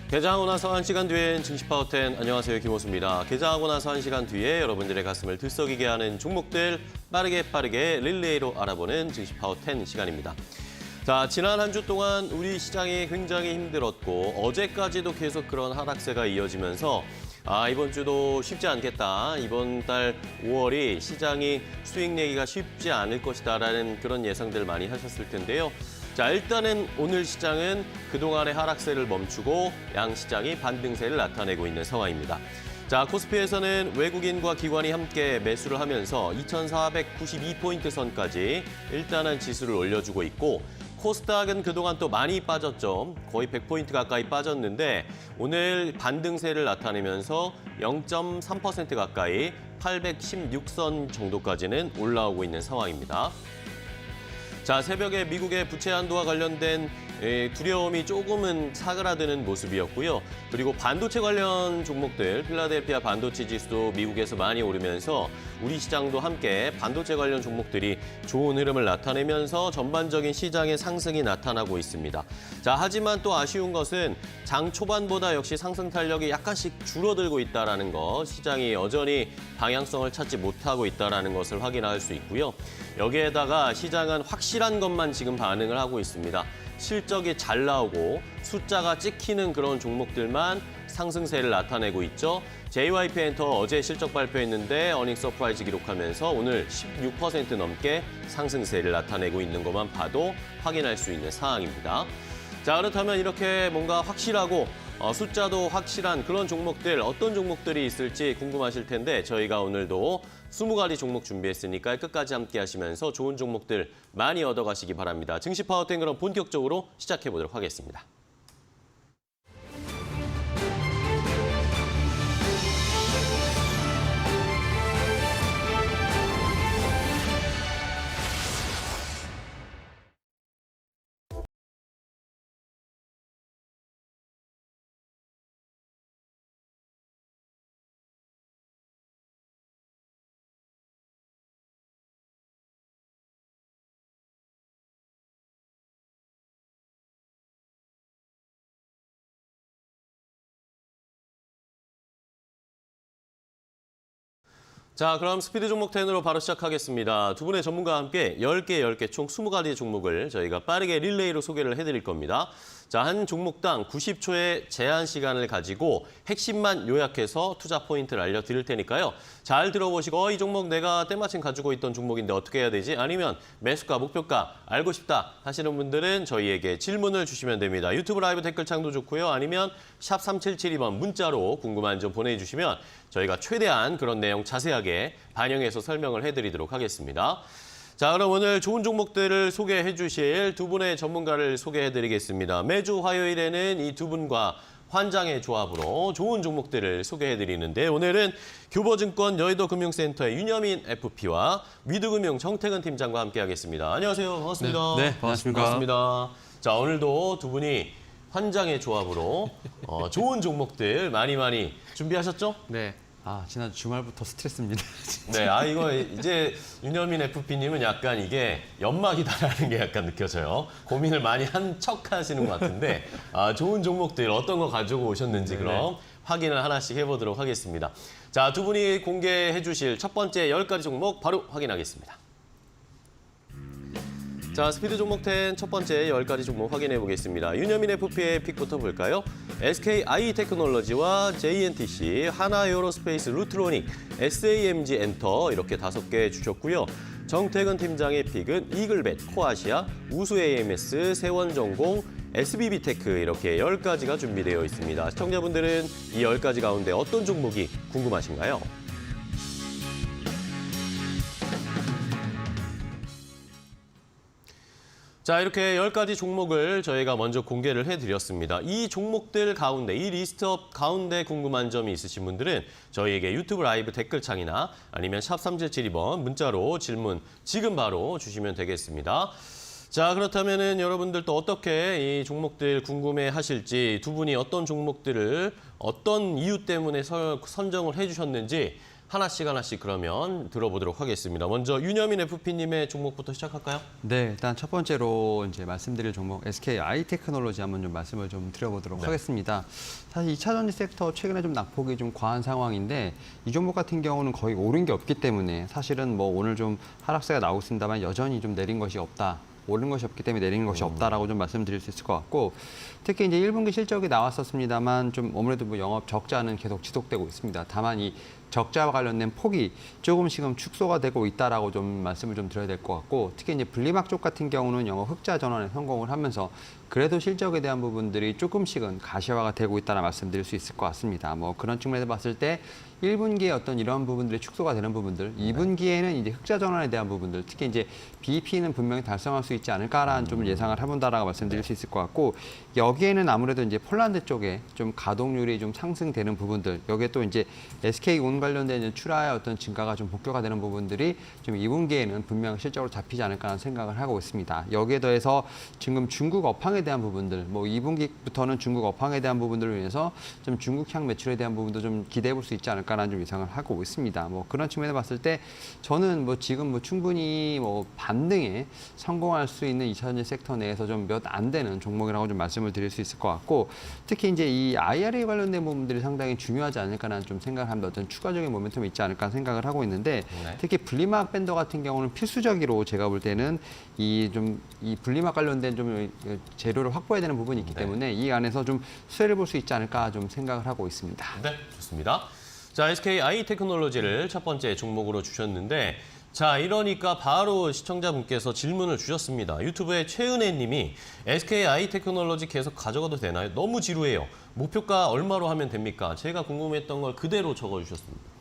개장하고 나서 1시간 뒤엔 증시파워10 안녕하세요, 김호수입니다. 개장하고 나서 1시간 뒤에 여러분들의 가슴을 들썩이게 하는 종목들 빠르게 릴레이로 알아보는 증시파워10 시간입니다. 자, 지난 한 주 동안 우리 시장이 굉장히 힘들었고 어제까지도 계속 그런 하락세가 이어지면서 이번 주도 쉽지 않겠다. 이번 달 5월이 시장이 수익 내기가 쉽지 않을 것이다라는 그런 예상들 많이 하셨을 텐데요. 자, 일단은 오늘 시장은 그동안의 하락세를 멈추고 양시장이 반등세를 나타내고 있는 상황입니다. 자, 코스피에서는 외국인과 기관이 함께 매수를 하면서 2,492포인트 선까지 일단은 지수를 올려주고 있고 코스닥은 그동안 또 많이 빠졌죠. 거의 100포인트 가까이 빠졌는데 오늘 반등세를 나타내면서 0.3% 가까이 816선 정도까지는 올라오고 있는 상황입니다. 자, 새벽에 미국의 부채 한도와 관련된 두려움이 조금은 사그라드는 모습이었고요. 그리고 반도체 관련 종목들, 필라델피아 반도체 지수도 미국에서 많이 오르면서 우리 시장도 함께 반도체 관련 종목들이 좋은 흐름을 나타내면서 전반적인 시장의 상승이 나타나고 있습니다. 자, 하지만 또 아쉬운 것은 장 초반보다 역시 상승 탄력이 약간씩 줄어들고 있다는 것, 시장이 여전히 방향성을 찾지 못하고 있다는 것을 확인할 수 있고요. 여기에다가 시장은 확실한 것만 지금 반응을 하고 있습니다. 실적이 잘 나오고 숫자가 찍히는 그런 종목들만 상승세를 나타내고 있죠. JYP엔터 어제 실적 발표했는데 어닝 서프라이즈 기록하면서 오늘 16% 넘게 상승세를 나타내고 있는 것만 봐도 확인할 수 있는 상황입니다. 자, 그렇다면 이렇게 뭔가 확실하고 숫자도 확실한 그런 종목들, 어떤 종목들이 있을지 궁금하실 텐데 저희가 오늘도 20가지 종목 준비했으니까 끝까지 함께 하시면서 좋은 종목들 많이 얻어가시기 바랍니다. 증시파워10 그럼 본격적으로 시작해보도록 하겠습니다. 자, 그럼 스피드 종목 10으로 바로 시작하겠습니다. 두 분의 전문가와 함께 10개 총 20가지 종목을 저희가 빠르게 릴레이로 소개를 해드릴 겁니다. 자, 한 종목당 90초의 제한 시간을 가지고 핵심만 요약해서 투자 포인트를 알려드릴 테니까요. 잘 들어보시고 이 종목 내가 때마침 가지고 있던 종목인데 어떻게 해야 되지? 아니면 매수가, 목표가 알고 싶다 하시는 분들은 저희에게 질문을 주시면 됩니다. 유튜브 라이브 댓글창도 좋고요. 아니면 샵 3772번 문자로 궁금한 점 보내주시면 저희가 최대한 그런 내용 자세하게 반영해서 설명을 해드리도록 하겠습니다. 자, 그럼 오늘 좋은 종목들을 소개해 주실 두 분의 전문가를 소개해 드리겠습니다. 매주 화요일에는 이 두 분과 환장의 조합으로 좋은 종목들을 소개해 드리는데 오늘은 교보증권 여의도금융센터의 윤여민 FP와 위드금융 정태근 팀장과 함께 하겠습니다. 안녕하세요. 반갑습니다. 네, 반갑습니다. 반갑습니다. 자, 오늘도 두 분이 환장의 조합으로 좋은 종목들 많이 준비하셨죠? 네. 지난 주말부터 스트레스입니다. 네, 이거 이제 윤여민 FP님은 약간 이게 연막이다라는 게 약간 느껴져요. 고민을 많이 한 척 하시는 것 같은데 좋은 종목들 어떤 거 가지고 오셨는지 그럼 확인을 하나씩 해보도록 하겠습니다. 자, 두 분이 공개해 주실 첫 번째 10가지 종목 바로 확인하겠습니다. 자, 스피드 종목 10 첫 번째 10가지 종목 확인해 보겠습니다. 윤여민 FP의 픽부터 볼까요? SKI 테크놀로지와 JNTC, 하나에어로스페이스, 루트로닉, SAMG 엔터 이렇게 5개 주셨고요. 정태근 팀장의 픽은 이글벳, 코아시아, 우수 AMS, 세원전공, SBB테크 이렇게 10가지가 준비되어 있습니다. 시청자분들은 이 10가지 가운데 어떤 종목이 궁금하신가요? 자, 이렇게 10가지 종목을 저희가 먼저 공개를 해드렸습니다. 이 종목들 가운데, 이 리스트업 가운데 궁금한 점이 있으신 분들은 저희에게 유튜브 라이브 댓글창이나 아니면 샵 3772번 문자로 질문 지금 바로 주시면 되겠습니다. 자, 그렇다면은 여러분들 또 어떻게 이 종목들 궁금해 하실지 두 분이 어떤 종목들을 어떤 이유 때문에 선정을 해주셨는지 하나씩 그러면 들어보도록 하겠습니다. 먼저 윤여민 FP님의 종목부터 시작할까요? 네, 일단 첫 번째로 이제 말씀드릴 종목 SK 아이테크놀로지 한번 좀 말씀을 좀 드려보도록 네. 하겠습니다. 사실 2차 전지 섹터 최근에 좀 낙폭이 좀 과한 상황인데 이 종목 같은 경우는 거의 오른 게 없기 때문에 사실은 뭐 오늘 좀 하락세가 나오고 있습니다만 여전히 좀 내린 것이 없다. 오른 것이 없기 때문에 내리는 것이 없다라고 좀 말씀드릴 수 있을 것 같고 특히 이제 1분기 실적이 나왔었습니다만 좀 아무래도 뭐 영업 적자는 계속 지속되고 있습니다. 다만 이 적자와 관련된 폭이 조금씩은 축소가 되고 있다라고 좀 말씀을 좀 드려야 될 것 같고 특히 이제 분리막 쪽 같은 경우는 영업 흑자 전환에 성공을 하면서 그래도 실적에 대한 부분들이 조금씩은 가시화가 되고 있다는 말씀드릴 수 있을 것 같습니다. 뭐 그런 측면에서 봤을 때 1분기에 어떤 이러한 부분들이 축소가 되는 부분들, 2분기에는 이제 흑자 전환에 대한 부분들, 특히 이제 BEP는 분명히 달성할 수 있지 않을까라는 좀 예상을 해본다라고 말씀드릴 수 있을 것 같고 여기에는 아무래도 이제 폴란드 쪽에 좀 가동률이 좀 상승되는 부분들, 여기에 또 이제 SK온 관련된 출하의 어떤 증가가 좀 복교가 되는 부분들이 좀 2분기에는 분명히 실적으로 잡히지 않을까라는 생각을 하고 있습니다. 여기에 더해서 지금 중국 업황에 대한 부분들, 뭐 2분기부터는 중국 업황에 대한 부분들을 위해서 좀 중국향 매출에 대한 부분도 좀 기대해 볼 수 있지 않을까라는 좀 예상을 하고 있습니다. 뭐 그런 측면에 봤을 때 저는 뭐 지금 뭐 충분히 뭐 반등에 성공할 수 있는 2차 전지 섹터 내에서 좀 몇 안 되는 종목이라고 좀 말씀을 드릴 수 있을 것 같고 특히 이제 이 IRA 관련된 부분들이 상당히 중요하지 않을까라는 좀 생각을 합니다. 어떤 추가적인 모멘텀이 있지 않을까 생각을 하고 있는데 네. 특히 분리막 밴더 같은 경우는 필수적으로 제가 볼 때는 이 분리막 관련된 좀 재료를 확보해야 되는 부분이 있기 때문에 이 안에서 좀 수혜를 볼 수 있지 않을까 좀 생각을 하고 있습니다. 네, 좋습니다. 자, SK 아이테크놀로지를 첫 번째 종목으로 주셨는데 자, 이러니까 바로 시청자분께서 질문을 주셨습니다. 유튜브에 최은혜 님이 SK 아이테크놀로지 계속 가져가도 되나요? 너무 지루해요. 목표가 얼마로 하면 됩니까? 제가 궁금했던 걸 그대로 적어주셨습니다.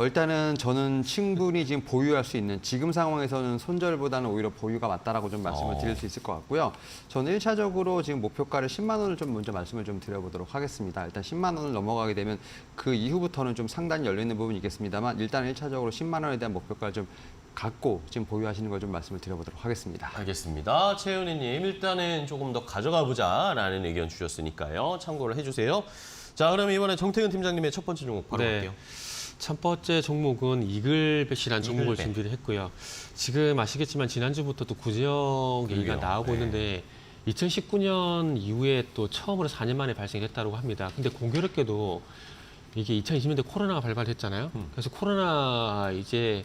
일단은 저는 충분히 지금 보유할 수 있는 지금 상황에서는 손절보다는 오히려 보유가 맞다라고 좀 말씀을 드릴 수 있을 것 같고요. 저는 1차적으로 지금 목표가를 10만 원을 좀 먼저 말씀을 좀 드려보도록 하겠습니다. 일단 10만 원을 넘어가게 되면 그 이후부터는 좀 상단이 열리는 부분이 있겠습니다만 일단 1차적으로 10만 원에 대한 목표가를 좀 갖고 지금 보유하시는 걸 좀 말씀을 드려보도록 하겠습니다. 알겠습니다. 최은희님, 일단은 조금 더 가져가 보자라는 의견 주셨으니까요. 참고를 해주세요. 자, 그럼 이번에 정태근 팀장님의 첫 번째 종목 바로 갈게요. 첫 번째 종목은 이글벳이라는 종목을 이글벳. 준비를 했고요. 지금 아시겠지만 지난주부터 또 구제형 얘기가 그러게요. 나오고 네. 있는데 2019년 이후에 또 처음으로 4년 만에 발생했다고 합니다. 근데 공교롭게도 이게 2020년대 코로나가 발발했잖아요. 그래서 코로나 이제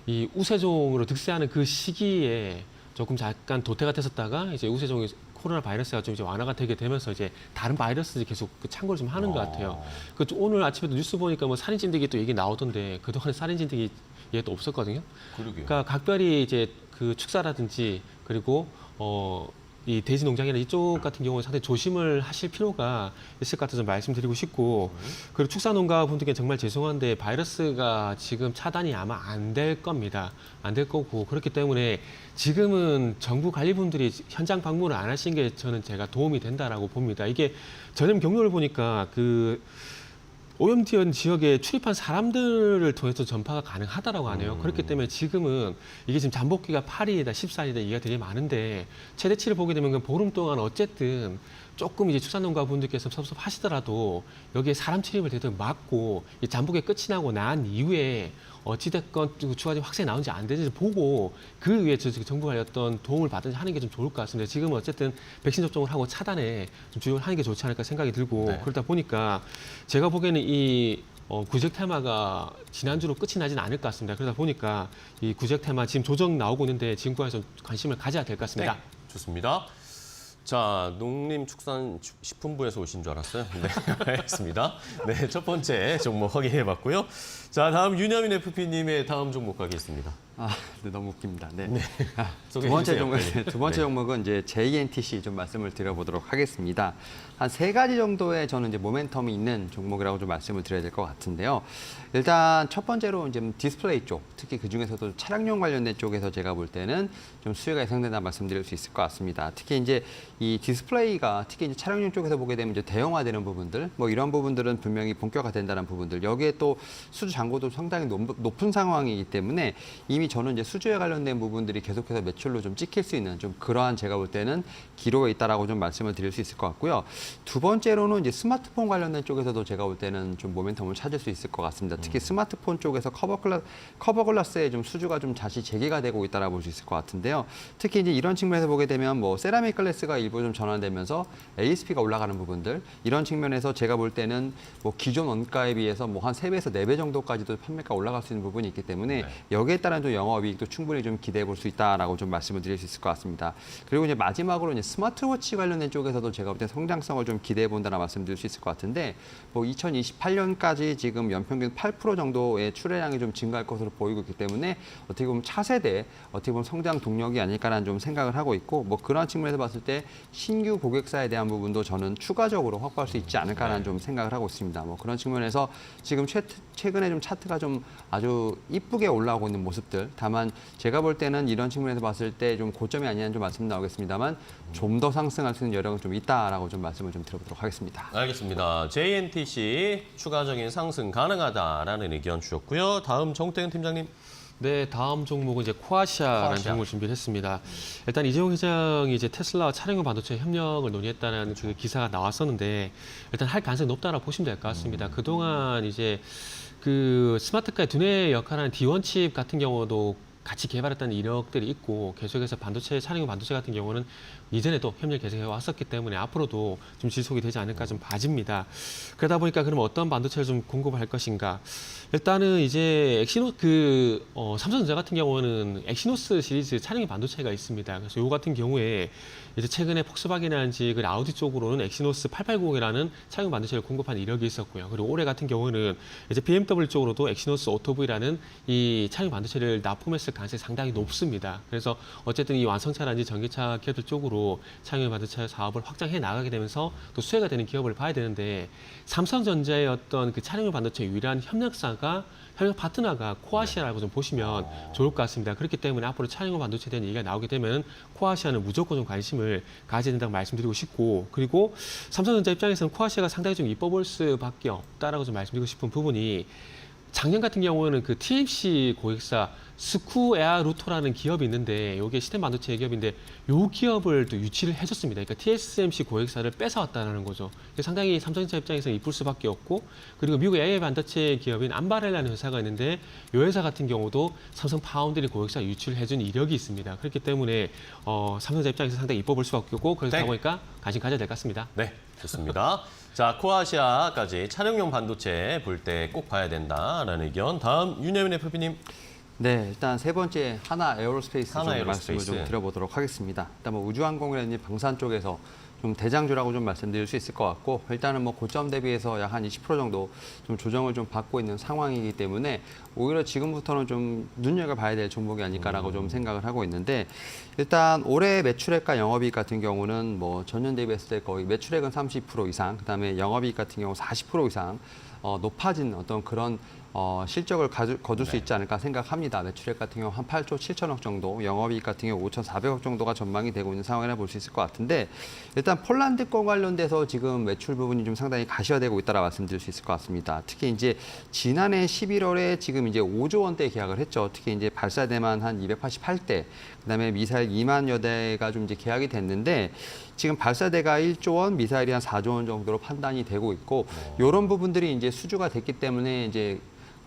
이 우세종으로 득세하는 그 시기에 조금 잠깐 도태가 됐었다가 이제 우세종이 코로나 바이러스가 좀 이제 완화가 되게 되면서 이제 다른 바이러스들이 계속 그 참고를 좀 하는 것 같아요. 그 오늘 아침에도 뉴스 보니까 뭐 살인 진드기 또 얘기 나오던데 그동안 살인 진드기 얘도 없었거든요. 그러게요. 그러니까 각별히 이제 그 축사라든지 그리고 이 돼지 농장이나 이쪽 같은 경우는 상당히 조심을 하실 필요가 있을 것 같아서 말씀드리고 싶고 그리고 축사농가 분들께 정말 죄송한데 바이러스가 지금 차단이 아마 안 될 겁니다. 안 될 거고 그렇기 때문에 지금은 정부 관리분들이 현장 방문을 안 하신 게 저는 제가 도움이 된다라고 봅니다. 이게 전염 경로를 보니까 그 오염된 지역에 출입한 사람들을 통해서 전파가 가능하다라고 하네요. 그렇기 때문에 지금은 이게 지금 잠복기가 8일이다, 14일이다 얘기가 되게 많은데 최대치를 보게 되면 그 보름 동안 어쨌든 조금 이제 축산농가 분들께서 섭섭하시더라도 여기에 사람 출입을 대대로 막고 이 잠복이 끝이 나고 난 이후에 어찌됐건 추가적인 확산이 나오는지 안 되는지 보고 그 위에 정부가 어떤 도움을 받든지 하는 게 좀 좋을 것 같습니다. 지금은 어쨌든 백신 접종을 하고 차단에 좀 주력을 하는 게 좋지 않을까 생각이 들고 네. 그러다 보니까 제가 보기에는 이 구적 테마가 지난주로 끝이 나지는 않을 것 같습니다. 그러다 보니까 이 구적 테마 지금 조정 나오고 있는데 지금까지 좀 관심을 가져야 될 것 같습니다. 네, 좋습니다. 자, 농림축산식품부에서 오신 줄 알았어요. 네, 알겠습니다. 네, 첫 번째 종목 확인해봤고요. 자, 다음 윤여민 FP님의 다음 종목 가겠습니다. 네, 너무 웃깁니다. 네. 소개해주세요. 두 번째 종목은 이제 JNTC 좀 말씀을 드려보도록 하겠습니다. 한 3가지 정도의 저는 이제 모멘텀이 있는 종목이라고 좀 말씀을 드려야 될 것 같은데요. 일단 첫 번째로 이제 디스플레이 쪽, 특히 그 중에서도 차량용 관련된 쪽에서 제가 볼 때는 좀 수요가 예상된다 말씀드릴 수 있을 것 같습니다. 특히 이제 이 디스플레이가 특히 이제 차량용 쪽에서 보게 되면 이제 대형화되는 부분들, 뭐 이런 부분들은 분명히 본격화된다는 부분들, 여기에 또 수주 잔고도 상당히 높은 상황이기 때문에 이미 이미 저는 이제 수주에 관련된 부분들이 계속해서 매출로 좀 찍힐 수 있는 좀 그러한 제가 볼 때는 기로에 있다라고 좀 말씀을 드릴 수 있을 것 같고요. 두 번째로는 이제 스마트폰 관련된 쪽에서도 제가 볼 때는 좀 모멘텀을 찾을 수 있을 것 같습니다. 특히 스마트폰 쪽에서 커버 글라스의 좀 수주가 좀 다시 재개가 되고 있다라고 볼 수 있을 것 같은데요. 특히 이제 이런 측면에서 보게 되면 뭐 세라믹 글라스가 일부 좀 전환되면서 ASP가 올라가는 부분들 이런 측면에서 제가 볼 때는 뭐 기존 원가에 비해서 뭐 한 3배에서 4배 정도까지도 판매가 올라갈 수 있는 부분이 있기 때문에 여기에 따른 좀 영업이익도 충분히 좀 기대해 볼 수 있다라고 좀 말씀을 드릴 수 있을 것 같습니다. 그리고 이제 마지막으로 이제 스마트워치 관련된 쪽에서도 제가 볼 때 성장성을 좀 기대해 본다는 말씀드릴 수 있을 것 같은데 뭐 2028년까지 지금 연평균 8% 정도의 출하량이 좀 증가할 것으로 보이고 있기 때문에 어떻게 보면 차세대 어떻게 보면 성장 동력이 아닐까라는 좀 생각을 하고 있고 뭐 그런 측면에서 봤을 때 신규 고객사에 대한 부분도 저는 추가적으로 확보할 수 있지 않을까라는 좀 생각을 하고 있습니다. 뭐 그런 측면에서 지금 최근에 좀 차트가 좀 아주 이쁘게 올라오고 있는 모습들. 다만 제가 볼 때는 이런 측면에서 봤을 때 좀 고점이 아니냐는 좀 말씀 나오겠습니다만 좀 더 상승할 수 있는 여력은 좀 있다라고 좀 말씀을 좀 드려보도록 하겠습니다. 알겠습니다. JNTC 추가적인 상승 가능하다라는 의견 주셨고요. 다음 정태근 팀장님. 네, 다음 종목은 이제 코아시아라는 종목을 준비를 했습니다. 일단 이재용 회장이 이제 테슬라와 차량용 반도체 협력을 논의했다는 그 기사가 나왔었는데 일단 할 가능성이 높다라고 보시면 될 것 같습니다. 그동안 이제 그 스마트카의 두뇌 역할하는 D1 칩 같은 경우도 같이 개발했다는 이력들이 있고 계속해서 반도체, 차량용 반도체 같은 경우는 이전에도 협력 계속해 왔었기 때문에 앞으로도 좀 지속이 되지 않을까 좀 봐집니다. 그러다 보니까 그럼 어떤 반도체를 좀 공급을 할 것인가? 일단은 이제 삼성전자 같은 경우는 엑시노스 시리즈 차량용 반도체가 있습니다. 그래서 요 같은 경우에 이제 최근에 폭스바겐이라든지 그 아우디 쪽으로는 엑시노스 880이라는 차량용 반도체를 공급한 이력이 있었고요. 그리고 올해 같은 경우는 이제 BMW 쪽으로도 엑시노스 오토브이라는 이 차량용 반도체를 납품했을 가능성이 상당히 높습니다. 그래서 어쨌든 이 완성차라든지 전기차 기업들 쪽으로 차량용 반도체 사업을 확장해 나가게 되면서 또 수혜가 되는 기업을 봐야 되는데 삼성전자의 어떤 그 차량용 반도체 유일한 협력 파트너가 코아시아라고 좀 보시면 좋을 것 같습니다. 그렇기 때문에 앞으로 차량용 반도체에 대한 얘기가 나오게 되면 코아시아는 무조건 좀 관심을 가져야 된다고 말씀드리고 싶고 그리고 삼성전자 입장에서는 코아시아가 상당히 좀 이뻐 보일 수밖에 없다라고 좀 말씀드리고 싶은 부분이 작년 같은 경우에는 그 TMC 고객사 스쿠에아 루토라는 기업이 있는데 이게 시스템 반도체 기업인데 이 기업을 또 유치를 해줬습니다. 그러니까 TSMC 고객사를 뺏어왔다는 거죠. 상당히 삼성전자 입장에서는 이쁠 수밖에 없고 그리고 미국 AI 반도체 기업인 암바렐라는 회사가 있는데 이 회사 같은 경우도 삼성 파운드리 고객사 유치를 해준 이력이 있습니다. 그렇기 때문에 삼성전자 입장에서 상당히 이뻐 볼 수밖에 없고 그러다 보니까 관심 가져야 될 것 같습니다. 네, 좋습니다. 자, 코아시아까지 차량용 반도체 볼 때 꼭 봐야 된다라는 의견. 다음 윤여민 FP님. 네, 일단 세 번째 하나 에어로스페이스 하나 좀 말씀을 좀 드려보도록 하겠습니다. 일단 뭐 우주항공이라든지 방산 쪽에서 좀 대장주라고 좀 말씀드릴 수 있을 것 같고 일단은 뭐 고점 대비해서 약 한 20% 정도 좀 조정을 좀 받고 있는 상황이기 때문에 오히려 지금부터는 좀 눈여겨봐야 될 종목이 아닐까라고 좀 생각을 하고 있는데 일단 올해 매출액과 영업이익 같은 경우는 뭐 전년 대비했을 때 거의 매출액은 30% 이상 그다음에 영업이익 같은 경우 40% 이상 높아진 어떤 그런 실적을 거둘 수 있지 않을까 생각합니다. 매출액 같은 경우 한 8조 7천억 정도, 영업이익 같은 경우 5,400억 정도가 전망이 되고 있는 상황이라 볼 수 있을 것 같은데 일단 폴란드권 관련돼서 지금 매출 부분이 좀 상당히 가시화되고 있다라 말씀드릴 수 있을 것 같습니다. 특히 이제 지난해 11월에 지금 이제 5조 원대 계약을 했죠. 특히 이제 발사대만 한 288대, 그다음에 미사일 2만여 대가 좀 이제 계약이 됐는데 지금 발사대가 1조 원, 미사일이 한 4조 원 정도로 판단이 되고 있고 이런 부분들이 이제 수주가 됐기 때문에 이제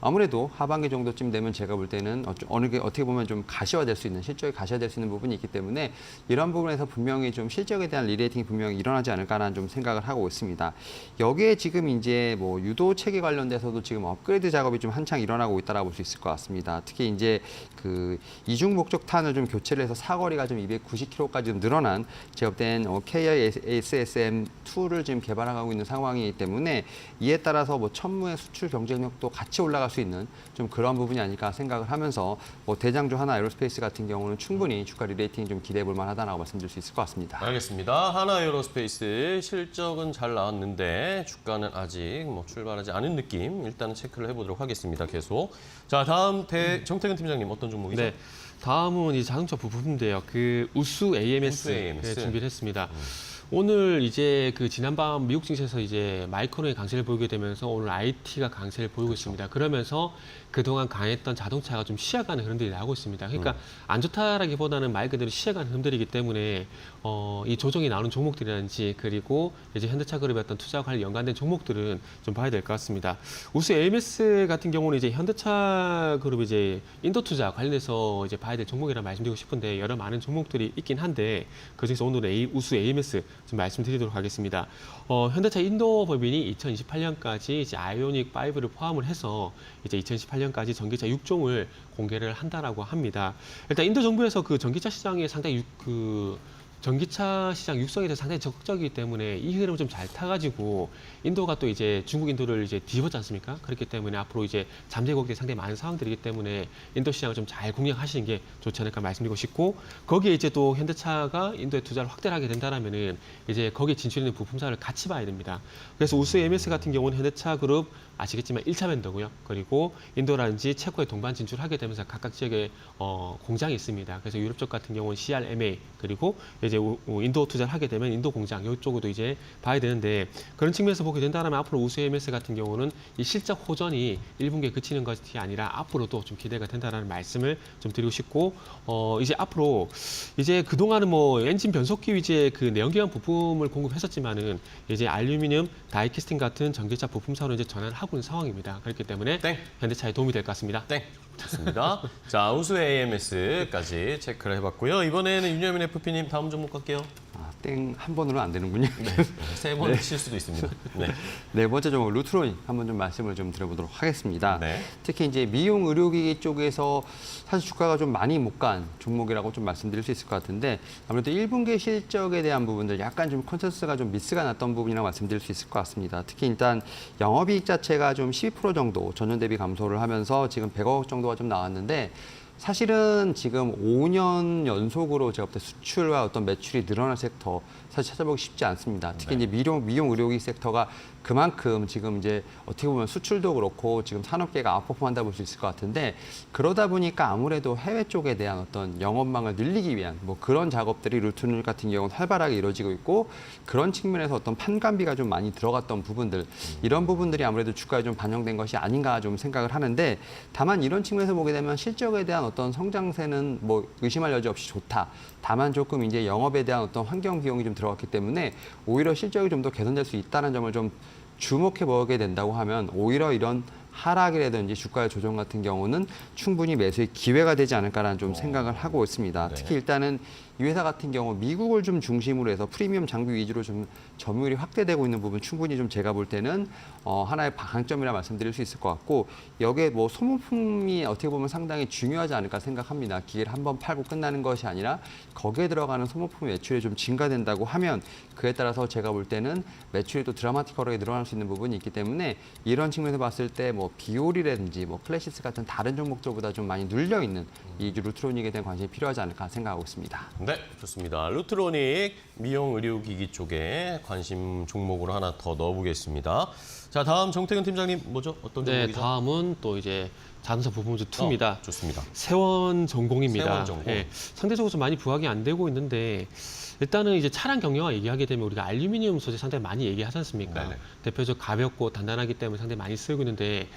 아무래도 하반기 정도쯤 되면 제가 볼 때는 어떻게 보면 좀 가시화될 수 있는 실적이 가시화될 수 있는 부분이 있기 때문에 이런 부분에서 분명히 좀 실적에 대한 리레이팅이 분명히 일어나지 않을까라는 좀 생각을 하고 있습니다. 여기에 지금 이제 뭐 유도 체계 관련돼서도 지금 업그레이드 작업이 좀 한창 일어나고 있다라고 볼 수 있을 것 같습니다. 특히 이제 그 이중 목적탄을 좀 교체를 해서 사거리가 좀 290km까지 좀 늘어난 제업된 KISSM2를 지금 개발하고 있는 상황이기 때문에 이에 따라서 뭐 천무의 수출 경쟁력도 같이 올라갈 수 있는 좀 그런 부분이 아닐까 생각을 하면서 뭐 대장주 하나 에어로스페이스 같은 경우는 충분히 주가 리레이팅이 좀 기대해 볼 만하다라고 말씀드릴 수 있을 것 같습니다. 알겠습니다. 하나 에어로스페이스 실적은 잘 나왔는데 주가는 아직 뭐 출발하지 않은 느낌. 일단은 체크를 해보도록 하겠습니다. 계속. 자, 다음 정태근 팀장님 어떤 종목이죠? 네. 다음은 이 자동차 부품인데요. 그 우수 AMS, 우수 AMS. 준비를 했습니다. 오늘 이제 그 지난밤 미국 증시에서 이제 마이크론의 강세를 보이게 되면서 오늘 IT가 강세를 보이고 있습니다. 그러면서 그동안 강했던 자동차가 좀 쉬어가는 흐름들이 나오고 있습니다. 그러니까 안 좋다라기보다는 말 그대로 쉬어가는 흐름들이기 때문에 이 조정이 나오는 종목들이라든지 그리고 이제 현대차 그룹의 어떤 투자와 관련 연관된 종목들은 좀 봐야 될 것 같습니다. 우수 AMS 같은 경우는 이제 현대차 그룹 이제 인도 투자 관련해서 이제 봐야 될 종목이라 말씀드리고 싶은데 여러 많은 종목들이 있긴 한데 그중에서 오늘은 우수 AMS 좀 말씀드리도록 하겠습니다. 현대차 인도 법인이 2028년까지 이제 아이오닉 5를 포함을 해서 이제 2018년까지 전기차 6종을 공개를 한다라고 합니다. 일단 인도 정부에서 그 전기차 시장에 상당히 전기차 시장 육성에 대해서 상당히 적극적이기 때문에 이 흐름을 좀 잘 타가지고 인도가 또 이제 중국 인도를 이제 뒤집었지 않습니까? 그렇기 때문에 앞으로 이제 잠재국들이 상당히 많은 상황들이기 때문에 인도 시장을 좀 잘 공략하시는 게 좋지 않을까 말씀드리고 싶고 거기에 이제 또 현대차가 인도에 투자를 확대를 하게 된다라면은 이제 거기에 진출있는 부품사를 같이 봐야 됩니다. 그래서 우수 MS 같은 경우는 현대차 그룹 아시겠지만 1차 벤더고요. 그리고 인도라든지 체코에 동반 진출하게 되면서 각각 지역에 공장이 있습니다. 그래서 유럽 쪽 같은 경우는 CRMA 그리고 이제 인도 투자를 하게 되면 인도 공장 이쪽으로 이제 봐야 되는데 그런 측면에서 보게 된다면 앞으로 우수 MS 같은 경우는 이 실적 호전이 1분기에 그치는 것이 아니라 앞으로도 좀 기대가 된다라는 말씀을 좀 드리고 싶고 이제 앞으로 이제 그동안은 뭐 엔진 변속기 위주의 그 내연기관 부품을 공급했었지만은 이제 알루미늄, 다이캐스팅 같은 전기차 부품사로 이제 전환을 하고 있는 상황입니다. 그렇기 때문에 땡. 현대차에 도움이 될 것 같습니다. 땡. 좋습니다. 자, 우수 AMS까지 체크를 해봤고요. 이번에는 윤여민 FP님 다음 종목 갈게요. 땡 한 번으로는 안 되는군요. 세 번 칠 수도 있습니다. 네. 네 번째 종목 루트로닉 한번 좀 말씀을 좀 드려보도록 하겠습니다. 네. 특히 이제 미용 의료기기 쪽에서 사실 주가가 좀 많이 못 간 종목이라고 좀 말씀드릴 수 있을 것 같은데 아무래도 1분기 실적에 대한 부분들 약간 좀 컨센서스가 좀 미스가 났던 부분이라고 말씀드릴 수 있을 것 같습니다. 특히 일단 영업이익 자체가 좀 12% 정도 전년 대비 감소를 하면서 지금 100억 정도가 좀 나왔는데 사실은 지금 5년 연속으로 제가 볼 때 수출과 어떤 매출이 늘어날 섹터 사실 찾아보기 쉽지 않습니다. 특히 이제 미용 의료기 섹터가 그만큼 지금 이제 어떻게 보면 수출도 그렇고 지금 산업계가 아웃퍼폼한다 볼 수 있을 것 같은데 그러다 보니까 아무래도 해외 쪽에 대한 어떤 영업망을 늘리기 위한 뭐 그런 작업들이 루트놀 같은 경우는 활발하게 이루어지고 있고 그런 측면에서 어떤 판관비가 좀 많이 들어갔던 부분들 이런 부분들이 아무래도 주가에 좀 반영된 것이 아닌가 좀 생각을 하는데 다만 이런 측면에서 보게 되면 실적에 대한 어떤 성장세는 뭐 의심할 여지 없이 좋다. 다만 조금 이제 영업에 대한 어떤 환경 비용이 좀 들어갔기 때문에 오히려 실적이 좀 더 개선될 수 있다는 점을 좀 주목해 보게 된다고 하면 오히려 이런 하락이라든지 주가의 조정 같은 경우는 충분히 매수의 기회가 되지 않을까라는 좀 생각을 하고 있습니다. 네. 특히 일단은 이 회사 같은 경우 미국을 좀 중심으로 해서 프리미엄 장비 위주로 좀 점유율이 확대되고 있는 부분 충분히 좀 제가 볼 때는 하나의 강점이라 말씀드릴 수 있을 것 같고 여기에 뭐 소모품이 어떻게 보면 상당히 중요하지 않을까 생각합니다. 기계를 한번 팔고 끝나는 것이 아니라 거기에 들어가는 소모품 매출이 좀 증가된다고 하면 그에 따라서 제가 볼 때는 매출이 또 드라마틱하게 늘어날 수 있는 부분이 있기 때문에 이런 측면에서 봤을 때 뭐 비올이라든지 뭐 클래시스 같은 다른 종목들보다 좀 많이 눌려 있는 이 루트로닉에 대한 관심이 필요하지 않을까 생각하고 있습니다. 네, 좋습니다. 루트로닉 미용 의료기기 쪽에 관심 종목으로 하나 더 넣어보겠습니다. 자, 다음 정태근 팀장님 뭐죠? 어떤 네, 종목이죠? 다음은 또 이제 자동차 부품주 2입니다. 좋습니다. 세원전공입니다. 세원전공. 예, 상대적으로 좀 많이 부각이 안 되고 있는데 일단은 이제 차량 경영화 얘기하게 되면 우리가 알루미늄 소재 상당히 많이 얘기하지 않습니까? 네네. 대표적으로 가볍고 단단하기 때문에 상당히 많이 쓰고 있는데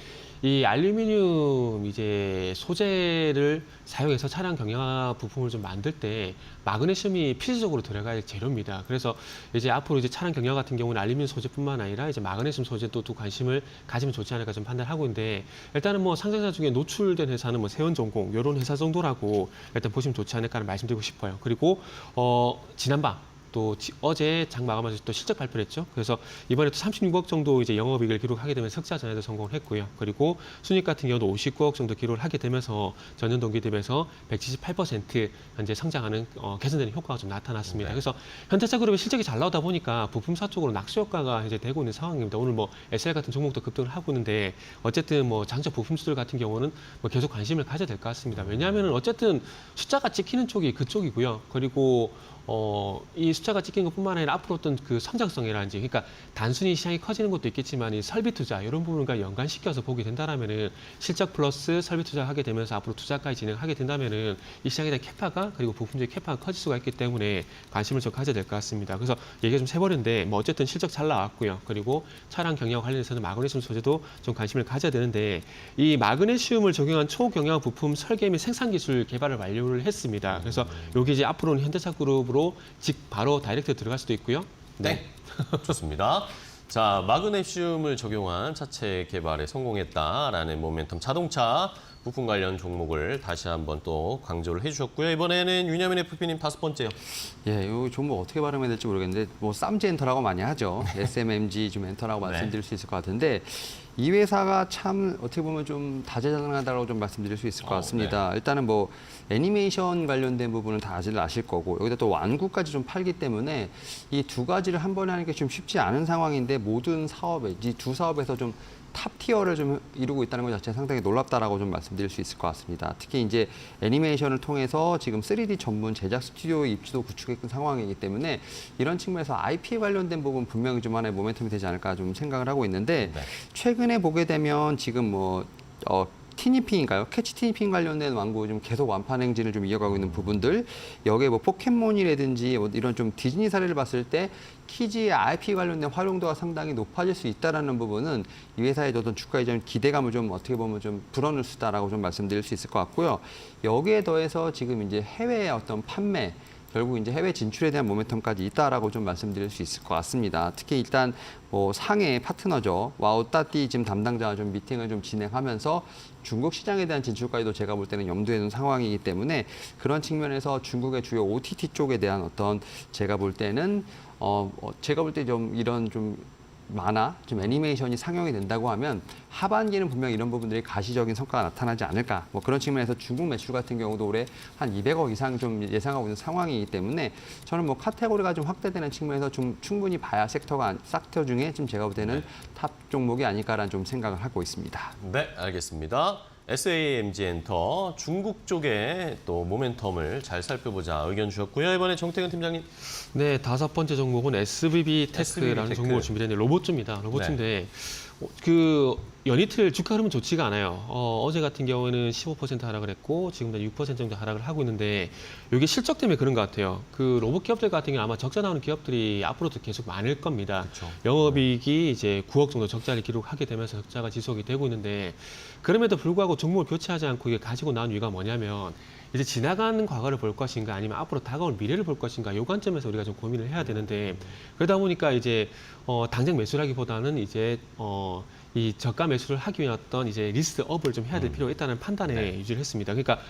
이 알루미늄 이제 소재를 사용해서 차량 경영화 부품을 좀 만들 때 마그네슘이 필수적으로 들어갈 재료입니다. 그래서 이제 앞으로 이제 차량 경영화 같은 경우는 알루미늄 소재뿐만 아니라 이제 마그네슘 소재도 또 관심을 가지면 좋지 않을까 좀 판단하고 있는데 일단은 뭐 상장사 중에 노출된 회사는 뭐 세원전공 이런 회사 정도라고 일단 보시면 좋지 않을까를 말씀드리고 싶어요. 그리고 지난밤 또 어제 장 마감하면서 또 실적 발표를 했죠. 그래서 이번에 또 36억 정도 이제 영업이익을 기록하게 되면서 흑자 전환에도 성공을 했고요. 그리고 순이익 같은 경우도 59억 정도 기록을 하게 되면서 전년 동기 대비해서 178% 현재 성장하는 개선되는 효과가 좀 나타났습니다. 네. 그래서 현대차 그룹의 실적이 잘 나오다 보니까 부품사 쪽으로 낙수 효과가 이제 되고 있는 상황입니다. 오늘 뭐 SL 같은 종목도 급등을 하고 있는데 어쨌든 뭐 장차 부품수들 같은 경우는 뭐 계속 관심을 가져야 될 것 같습니다. 왜냐하면 어쨌든 숫자가 찍히는 쪽이 그쪽이고요. 그리고 이 숫자가 찍힌 것뿐만 아니라 앞으로 어떤 그 성장성이라든지, 그러니까 단순히 시장이 커지는 것도 있겠지만 이 설비 투자 이런 부분과 연관시켜서 보게 된다라면은 실적 플러스 설비 투자하게 되면서 앞으로 투자까지 진행하게 된다면은 이 시장에 대한 캐파가 그리고 부품적인 캐파가 커질 수가 있기 때문에 관심을 좀 가져야 될 것 같습니다. 그래서 얘기가 좀 세버렸는데 뭐 어쨌든 실적 잘 나왔고요. 그리고 차량 경영 관련해서는 마그네슘 소재도 좀 관심을 가져야 되는데 이 마그네슘을 적용한 초경량 부품 설계 및 생산 기술 개발을 완료를 했습니다. 그래서 여기 이제 앞으로는 현대차 그룹으로 직 바로 다이렉트 들어갈 수도 있고요. 네, 좋습니다. 자, 마그네슘을 적용한 차체 개발에 성공했다라는 모멘텀 자동차 부품 관련 종목을 다시 한번 또 강조를 해주셨고요. 이번에는 윤여민 FP님 5번째요. 예, 이 종목 어떻게 발음해야 될지 모르겠는데 뭐 쌈지 엔터라고 많이 하죠. SMMG 좀 엔터라고 말씀드릴 수 있을 것 같은데 이 회사가 참 어떻게 보면 좀 다재다능하다고 좀 말씀드릴 수 있을 것 같습니다. 일단은 뭐 애니메이션 관련된 부분은 다들 아실 거고 여기다 또 완구까지 좀 팔기 때문에 이 두 가지를 한 번에 하는 게 좀 쉽지 않은 상황인데 모든 사업에 이 두 사업에서 좀 탑 티어를 좀 이루고 있다는 것 자체가 상당히 놀랍다라고 좀 말씀드릴 수 있을 것 같습니다. 특히 이제 애니메이션을 통해서 지금 3D 전문 제작 스튜디오 입지도 구축했던 상황이기 때문에 이런 측면에서 IP 관련된 부분 분명히 좀 하나의 모멘텀이 되지 않을까 좀 생각을 하고 있는데 최근에 보게 되면 지금 뭐 티니핑인가요? 캐치 티니핑 관련된 완구 좀 계속 완판 행진을 좀 이어가고 있는 부분들 여기에 뭐 포켓몬이라든지 뭐 이런 좀 디즈니 사례를 봤을 때 키즈의 IP 관련된 활용도가 상당히 높아질 수 있다라는 부분은 이 회사의 어떤 주가에 좀 기대감을 좀 어떻게 보면 좀 불어넣을 수 있다라고 좀 말씀드릴 수 있을 것 같고요. 여기에 더해서 지금 이제 해외의 어떤 판매 결국 이제 해외 진출에 대한 모멘텀까지 있다라고 좀 말씀드릴 수 있을 것 같습니다. 특히 일단 뭐 상해 파트너죠. 와우따띠 지금 담당자와 좀 미팅을 좀 진행하면서 중국 시장에 대한 진출까지도 제가 볼 때는 염두에 두는 상황이기 때문에 그런 측면에서 중국의 주요 OTT 쪽에 대한 어떤 제가 볼 때는 제가 볼 때 좀 이런 좀 만화, 좀 애니메이션이 상영이 된다고 하면 하반기는 분명 이런 부분들이 가시적인 성과가 나타나지 않을까. 뭐 그런 측면에서 중국 매출 같은 경우도 올해 한 200억 이상 좀 예상하고 있는 상황이기 때문에 저는 뭐 카테고리가 좀 확대되는 측면에서 좀 충분히 봐야 섹터 중에 좀 제가 볼 때는 탑 종목이 아닐까라는 좀 생각을 하고 있습니다. 네, 알겠습니다. SAMG 엔터 중국 쪽에 또 모멘텀을 잘 살펴보자 의견 주셨고요. 이번에 정태근 팀장님. 네, 5번째 종목은 SBB 테크라는 테크. 종목을 준비했는데 로봇주입니다. 로봇주인데 그 연이틀 주가 흐름은 좋지가 않아요. 어제 같은 경우에는 15% 하락을 했고 지금 6% 정도 하락을 하고 있는데 이게 실적 때문에 그런 것 같아요. 그 로봇 기업들 같은 경우 아마 적자 나오는 기업들이 앞으로도 계속 많을 겁니다. 그렇죠. 영업이익이 이제 9억 정도 적자를 기록하게 되면서 적자가 지속이 되고 있는데 그럼에도 불구하고 종목을 교체하지 않고 이게 가지고 나온 이유가 뭐냐면 이제 지나간 과거를 볼 것인가 아니면 앞으로 다가올 미래를 볼 것인가 이 관점에서 우리가 좀 고민을 해야 되는데 그러다 보니까 이제 당장 매수라기보다는 이제 이 저가 매수를 하기 위한 어떤 이제 리스트업을 좀 해야 될 필요가 있다는 판단에 유지를 했습니다. 그러니까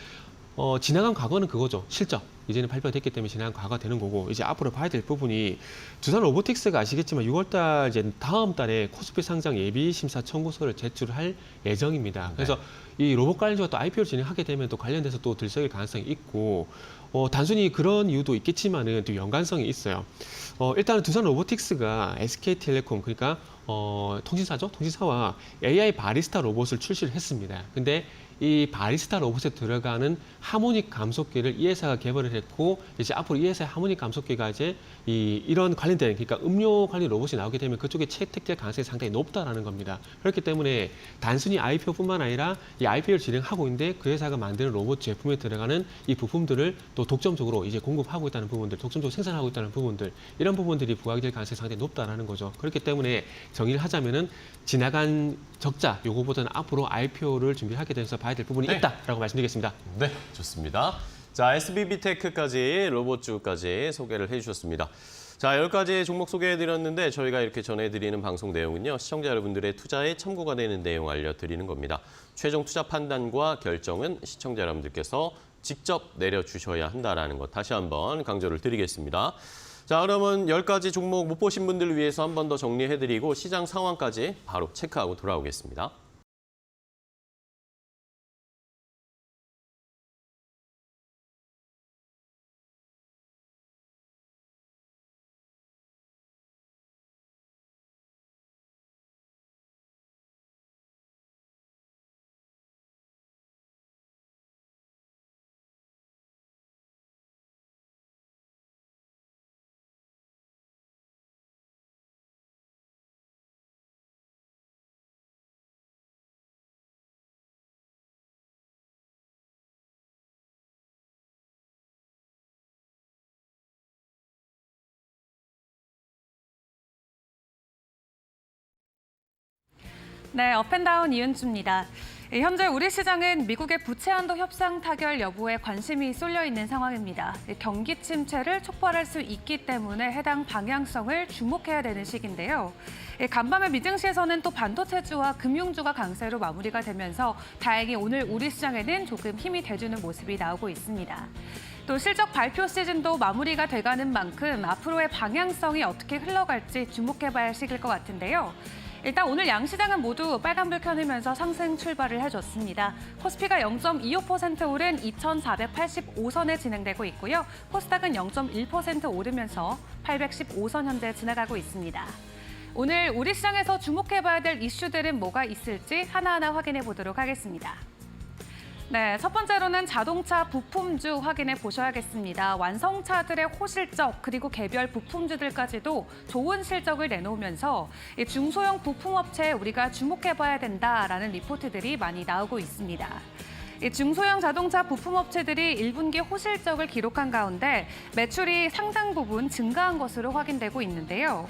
지나간 과거는 그거죠. 실적. 이제는 발표가 됐기 때문에 지나간 과거가 되는 거고 이제 앞으로 봐야 될 부분이 두산 로보틱스가 아시겠지만 6월달 이제 다음 달에 코스피 상장 예비 심사 청구서를 제출할 예정입니다. 그래서 이 로봇 관련주가 또 IPO를 진행하게 되면 또 관련돼서 또 들썩일 가능성이 있고 단순히 그런 이유도 있겠지만은 또 연관성이 있어요. 일단은 두산 로보틱스가 SK텔레콤 그러니까 통신사죠. 통신사와 AI 바리스타 로봇을 출시를 했습니다. 근데 이 바리스타 로봇에 들어가는 하모닉 감속기를 이 회사가 개발을 했고 이제 앞으로 이 회사의 하모닉 감속기가 이제 이런 관련된 그러니까 음료 관련 로봇이 나오게 되면 그쪽에 채택될 가능성이 상당히 높다라는 겁니다. 그렇기 때문에 단순히 IPO뿐만 아니라 이 IPO를 진행하고 있는데 그 회사가 만드는 로봇 제품에 들어가는 이 부품들을 또 독점적으로 이제 공급하고 있다는 부분들, 독점적으로 생산하고 있다는 부분들 이런 부분들이 부각이 될 가능성이 상당히 높다라는 거죠. 그렇기 때문에 정의를 하자면은 지나간 적자 요거보다는 앞으로 IPO를 준비하게 돼서 봐야 될 부분이 있다라고 말씀드리겠습니다. 네, 좋습니다. 자, SBB테크까지 로봇주까지 소개를 해주셨습니다. 자, 10가지 종목 소개해드렸는데 저희가 이렇게 전해드리는 방송 내용은요. 시청자 여러분들의 투자에 참고가 되는 내용 알려드리는 겁니다. 최종 투자 판단과 결정은 시청자 여러분들께서 직접 내려주셔야 한다는 것 다시 한번 강조를 드리겠습니다. 자, 그러면 10가지 종목 못 보신 분들을 위해서 한 번 더 정리해드리고 시장 상황까지 바로 체크하고 돌아오겠습니다. 네, 업앤다운 이은주입니다. 현재 우리 시장은 미국의 부채 한도 협상 타결 여부에 관심이 쏠려 있는 상황입니다. 경기 침체를 촉발할 수 있기 때문에 해당 방향성을 주목해야 되는 시기인데요. 간밤에 미증시에서는 또 반도체주와 금융주가 강세로 마무리가 되면서 다행히 오늘 우리 시장에는 조금 힘이 돼주는 모습이 나오고 있습니다. 또 실적 발표 시즌도 마무리가 돼가는 만큼 앞으로의 방향성이 어떻게 흘러갈지 주목해봐야 할 시기일 것 같은데요. 일단 오늘 양시장은 모두 빨간불 켜내면서 상승 출발을 해줬습니다. 코스피가 0.25% 오른 2,485선에 진행되고 있고요. 코스닥은 0.1% 오르면서 815선 현재 지나가고 있습니다. 오늘 우리 시장에서 주목해봐야 될 이슈들은 뭐가 있을지 하나하나 확인해 보도록 하겠습니다. 네, 첫 번째로는 자동차 부품주 확인해 보셔야겠습니다. 완성차들의 호실적 그리고 개별 부품주들까지도 좋은 실적을 내놓으면서 중소형 부품업체에 우리가 주목해봐야 된다라는 리포트들이 많이 나오고 있습니다. 중소형 자동차 부품업체들이 1분기 호실적을 기록한 가운데 매출이 상당 부분 증가한 것으로 확인되고 있는데요.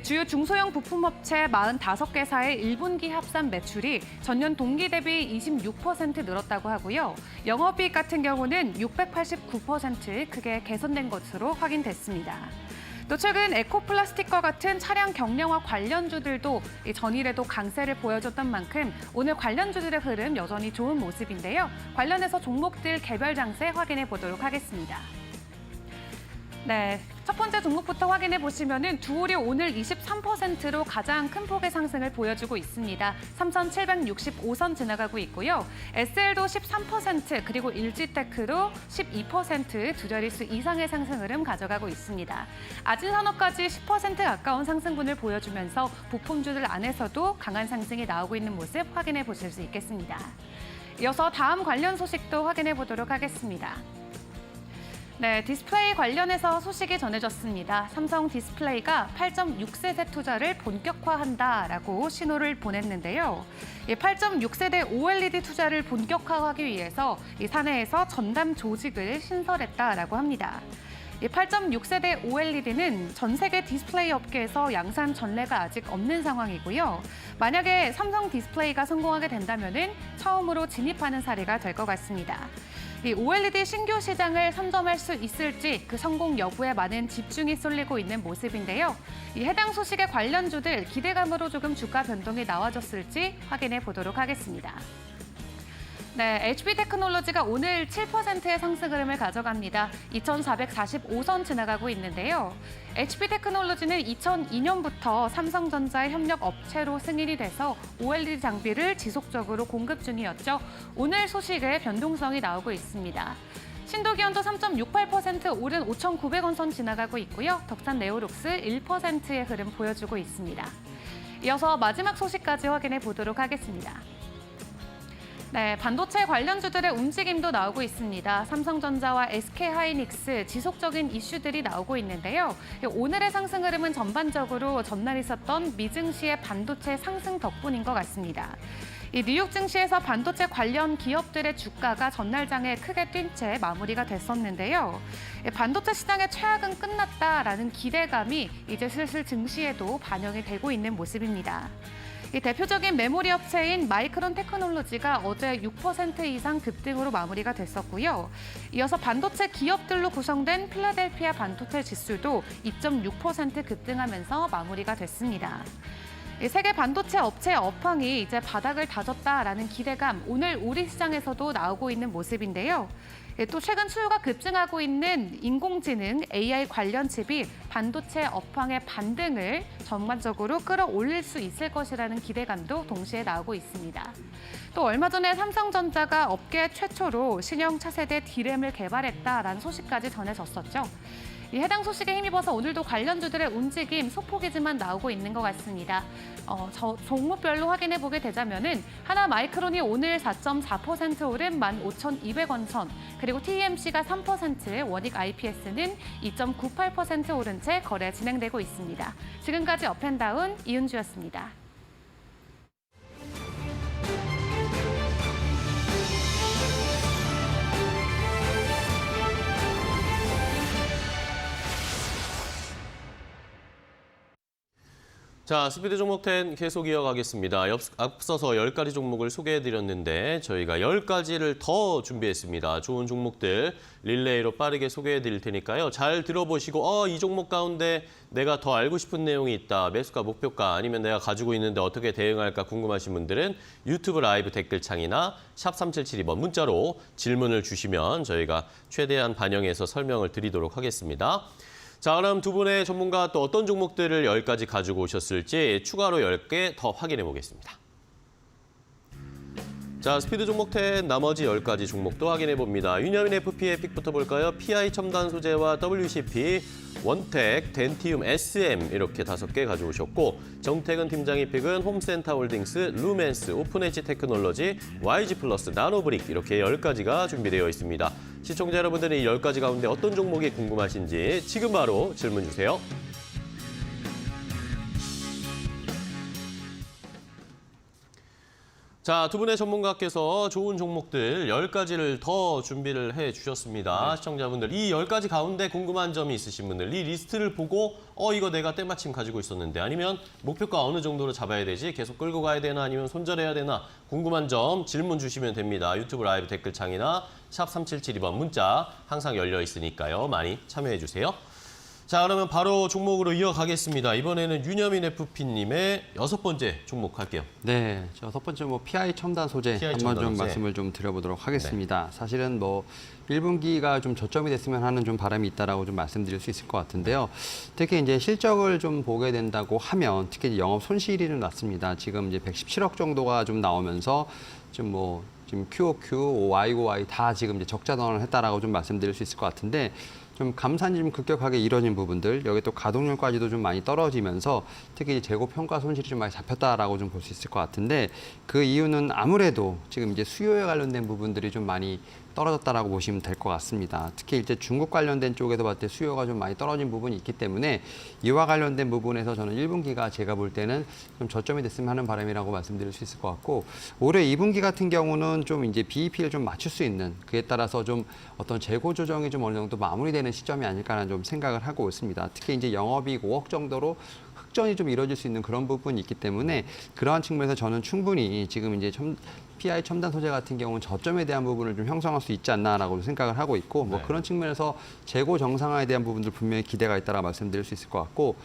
주요 중소형 부품업체 45개사의 1분기 합산 매출이 전년 동기 대비 26% 늘었다고 하고요. 영업이익 같은 경우는 689% 크게 개선된 것으로 확인됐습니다. 또 최근 에코플라스틱과 같은 차량 경량화 관련주들도 전일에도 강세를 보여줬던 만큼 오늘 관련주들의 흐름 여전히 좋은 모습인데요. 관련해서 종목들 개별 장세 확인해 보도록 하겠습니다. 네, 첫 번째 종목부터 확인해 보시면은 두올이 오늘 23%로 가장 큰 폭의 상승을 보여주고 있습니다. 3,765선 지나가고 있고요. SL도 13% 그리고 일지테크도 12% 두 자릿수 이상의 상승 흐름 가져가고 있습니다. 아진산업까지 10% 가까운 상승분을 보여주면서 부품주들 안에서도 강한 상승이 나오고 있는 모습 확인해 보실 수 있겠습니다. 이어서 다음 관련 소식도 확인해 보도록 하겠습니다. 네, 디스플레이 관련해서 소식이 전해졌습니다. 삼성 디스플레이가 8.6세대 투자를 본격화한다라고 신호를 보냈는데요. 8.6세대 OLED 투자를 본격화하기 위해서 사내에서 전담 조직을 신설했다라고 합니다. 8.6세대 OLED는 전 세계 디스플레이 업계에서 양산 전례가 아직 없는 상황이고요. 만약에 삼성 디스플레이가 성공하게 된다면 처음으로 진입하는 사례가 될 것 같습니다. 이 OLED 신규 시장을 선점할 수 있을지 그 성공 여부에 많은 집중이 쏠리고 있는 모습인데요. 이 해당 소식의 관련주들 기대감으로 조금 주가 변동이 나와줬을지 확인해 보도록 하겠습니다. 네, HB테크놀로지가 오늘 7%의 상승 흐름을 가져갑니다. 2,445선 지나가고 있는데요. HB테크놀로지는 2002년부터 삼성전자의 협력 업체로 승인이 돼서 OLED 장비를 지속적으로 공급 중이었죠. 오늘 소식에 변동성이 나오고 있습니다. 신도기온도 3.68% 오른 5,900원 선 지나가고 있고요. 덕산 네오룩스 1%의 흐름 보여주고 있습니다. 이어서 마지막 소식까지 확인해 보도록 하겠습니다. 네, 반도체 관련주들의 움직임도 나오고 있습니다. 삼성전자와 SK하이닉스 지속적인 이슈들이 나오고 있는데요. 오늘의 상승 흐름은 전반적으로 전날 있었던 미증시의 반도체 상승 덕분인 것 같습니다. 이 뉴욕 증시에서 반도체 관련 기업들의 주가가 전날장에 크게 뛴 채 마무리가 됐었는데요. 반도체 시장의 최악은 끝났다라는 기대감이 이제 슬슬 증시에도 반영이 되고 있는 모습입니다. 이 대표적인 메모리 업체인 마이크론 테크놀로지가 어제 6% 이상 급등으로 마무리가 됐었고요. 이어서 반도체 기업들로 구성된 필라델피아 반도체 지수도 2.6% 급등하면서 마무리가 됐습니다. 세계 반도체 업체의 업황이 이제 바닥을 다졌다라는 기대감, 오늘 우리 시장에서도 나오고 있는 모습인데요. 또 최근 수요가 급증하고 있는 인공지능, AI 관련 칩이 반도체 업황의 반등을 전반적으로 끌어올릴 수 있을 것이라는 기대감도 동시에 나오고 있습니다. 또 얼마 전에 삼성전자가 업계 최초로 신형 차세대 D램을 개발했다라는 소식까지 전해졌었죠. 이 해당 소식에 힘입어서 오늘도 관련주들의 움직임 소폭이지만 나오고 있는 것 같습니다. 종목별로 확인해 보게 되자면은 하나 마이크론이 오늘 4.4% 오른 15,200원 선, 그리고 TMC가 3%, 원익 IPS는 2.98% 오른 채 거래 진행되고 있습니다. 지금까지 업앤다운 이은주였습니다. 자, 스피드 종목 10 계속 이어가겠습니다. 앞서서 10가지 종목을 소개해드렸는데 저희가 10가지를 더 준비했습니다. 좋은 종목들 릴레이로 빠르게 해드릴 테니까요. 잘 들어보시고 이 종목 가운데 내가 더 알고 싶은 내용이 있다. 매수가, 목표가 아니면 내가 가지고 있는데 어떻게 대응할까 궁금하신 분들은 유튜브 라이브 댓글창이나 샵 3772번 문자로 질문을 주시면 저희가 최대한 반영해서 설명을 드리도록 하겠습니다. 자, 그럼 두 분의 전문가 또 어떤 종목들을 10가지 가지고 오셨을지 추가로 10개 더 확인해 보겠습니다. 자, 스피드 종목 10 나머지 10가지 종목도 확인해 봅니다. 유념인 FP의 픽부터 볼까요? PI 첨단 소재와 WCP, 원택, 덴티움, SM 이렇게 5개 가져오셨고 정태근 팀장의 픽은 홈센터 홀딩스, 루멘스, 오픈엣지 테크놀로지, YG 플러스, 나노브릭 이렇게 10가지가 준비되어 있습니다. 시청자 여러분들은 이 10가지 가운데 어떤 종목이 궁금하신지 지금 바로 질문 주세요. 자, 두 분의 전문가께서 좋은 종목들 10가지를 더 준비를 해주셨습니다. 시청자분들, 이 10가지 가운데 궁금한 점이 있으신 분들, 이 리스트를 보고 이거 내가 때마침 가지고 있었는데 아니면 목표가 어느 정도로 잡아야 되지? 계속 끌고 가야 되나 아니면 손절해야 되나? 궁금한 점 질문 주시면 됩니다. 유튜브 라이브 댓글창이나 샵 3772번 문자 항상 열려 있으니까요. 많이 참여해 주세요. 자, 그러면 바로 종목으로 이어가겠습니다. 이번에는 유념인 FP님의 6번째 종목 할게요. 네, 첫 번째 PI 첨단 소재 PI 한번 첨단 좀 소재. 말씀을 좀 드려보도록 하겠습니다. 사실은 1분기가 좀 저점이 됐으면 하는 좀 바람이 있다라고 좀 말씀드릴 수 있을 것 같은데요. 특히 이제 실적을 좀 보게 된다고 하면 특히 영업 손실이 좀 났습니다. 지금 이제 117억 정도가 좀 나오면서 지금 QOQ, YOY 다 지금 이제 적자 전환을 했다라고 좀 말씀드릴 수 있을 것 같은데 좀 감산이 좀 급격하게 이뤄진 부분들, 여기 또 가동률까지도 좀 많이 떨어지면서 특히 재고 평가 손실이 좀 많이 잡혔다라고 좀 볼 수 있을 것 같은데 그 이유는 아무래도 지금 이제 수요에 관련된 부분들이 좀 많이 떨어졌다라고 보시면 될 것 같습니다. 특히 이제 중국 관련된 쪽에서 봤을 때 수요가 좀 많이 떨어진 부분이 있기 때문에 이와 관련된 부분에서 저는 1분기가 제가 볼 때는 좀 저점이 됐으면 하는 바람이라고 말씀드릴 수 있을 것 같고 올해 2분기 같은 경우는 좀 이제 BEP를 좀 맞출 수 있는 그에 따라서 좀 어떤 재고 조정이 좀 어느 정도 마무리되는 시점이 아닐까라는 좀 생각을 하고 있습니다. 특히 이제 영업이익 5억 정도로 흑전이 좀 이루어질 수 있는 그런 부분이 있기 때문에 그러한 측면에서 저는 충분히 지금 이제 PI 첨단 소재 같은 경우는 저점에 대한 부분을 좀 형성할 수 있지 않나라고 생각을 하고 있고 그런 측면에서 재고 정상화에 대한 부분들 분명히 기대가 있다라 말씀드릴 수 있을 것 같고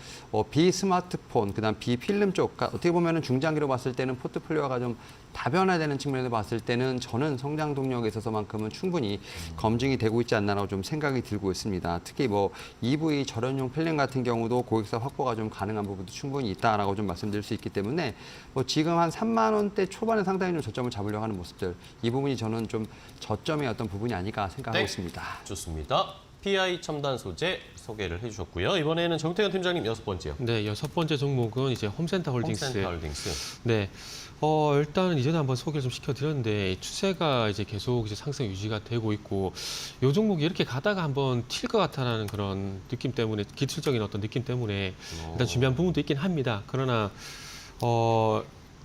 비스마트폰 그다음 비필름 쪽 어떻게 보면은 중장기로 봤을 때는 포트폴리오가 좀 다변화되는 측면에서 봤을 때는 저는 성장 동력에 있어서만큼은 충분히 검증이 되고 있지 않나라고 좀 생각이 들고 있습니다. 특히 EV 절연용 필름 같은 경우도 고객사 확보가 좀 가능한 부분도 충분히 있다라고 좀 말씀드릴 수 있기 때문에 지금 한 3만 원대 초반에 상당히 좀 저점을 잡으려고 하는 모습들 이 부분이 저는 좀 저점의 어떤 부분이 아닐까 생각하고 있습니다. 좋습니다. PI 첨단 소재 소개를 해주셨고요. 이번에는 정태현 팀장님 6번째요. 네, 6번째 종목은 이제 홈센터 홀딩스. 홈센터 홀딩스. 네. 일단은 이전에 한번 소개를 좀 시켜드렸는데 추세가 이제 계속 이제 상승 유지가 되고 있고 이 종목이 이렇게 가다가 한번 튈 것 같다라는 그런 느낌 때문에 기술적인 어떤 느낌 때문에 일단 준비한 부분도 있긴 합니다. 그러나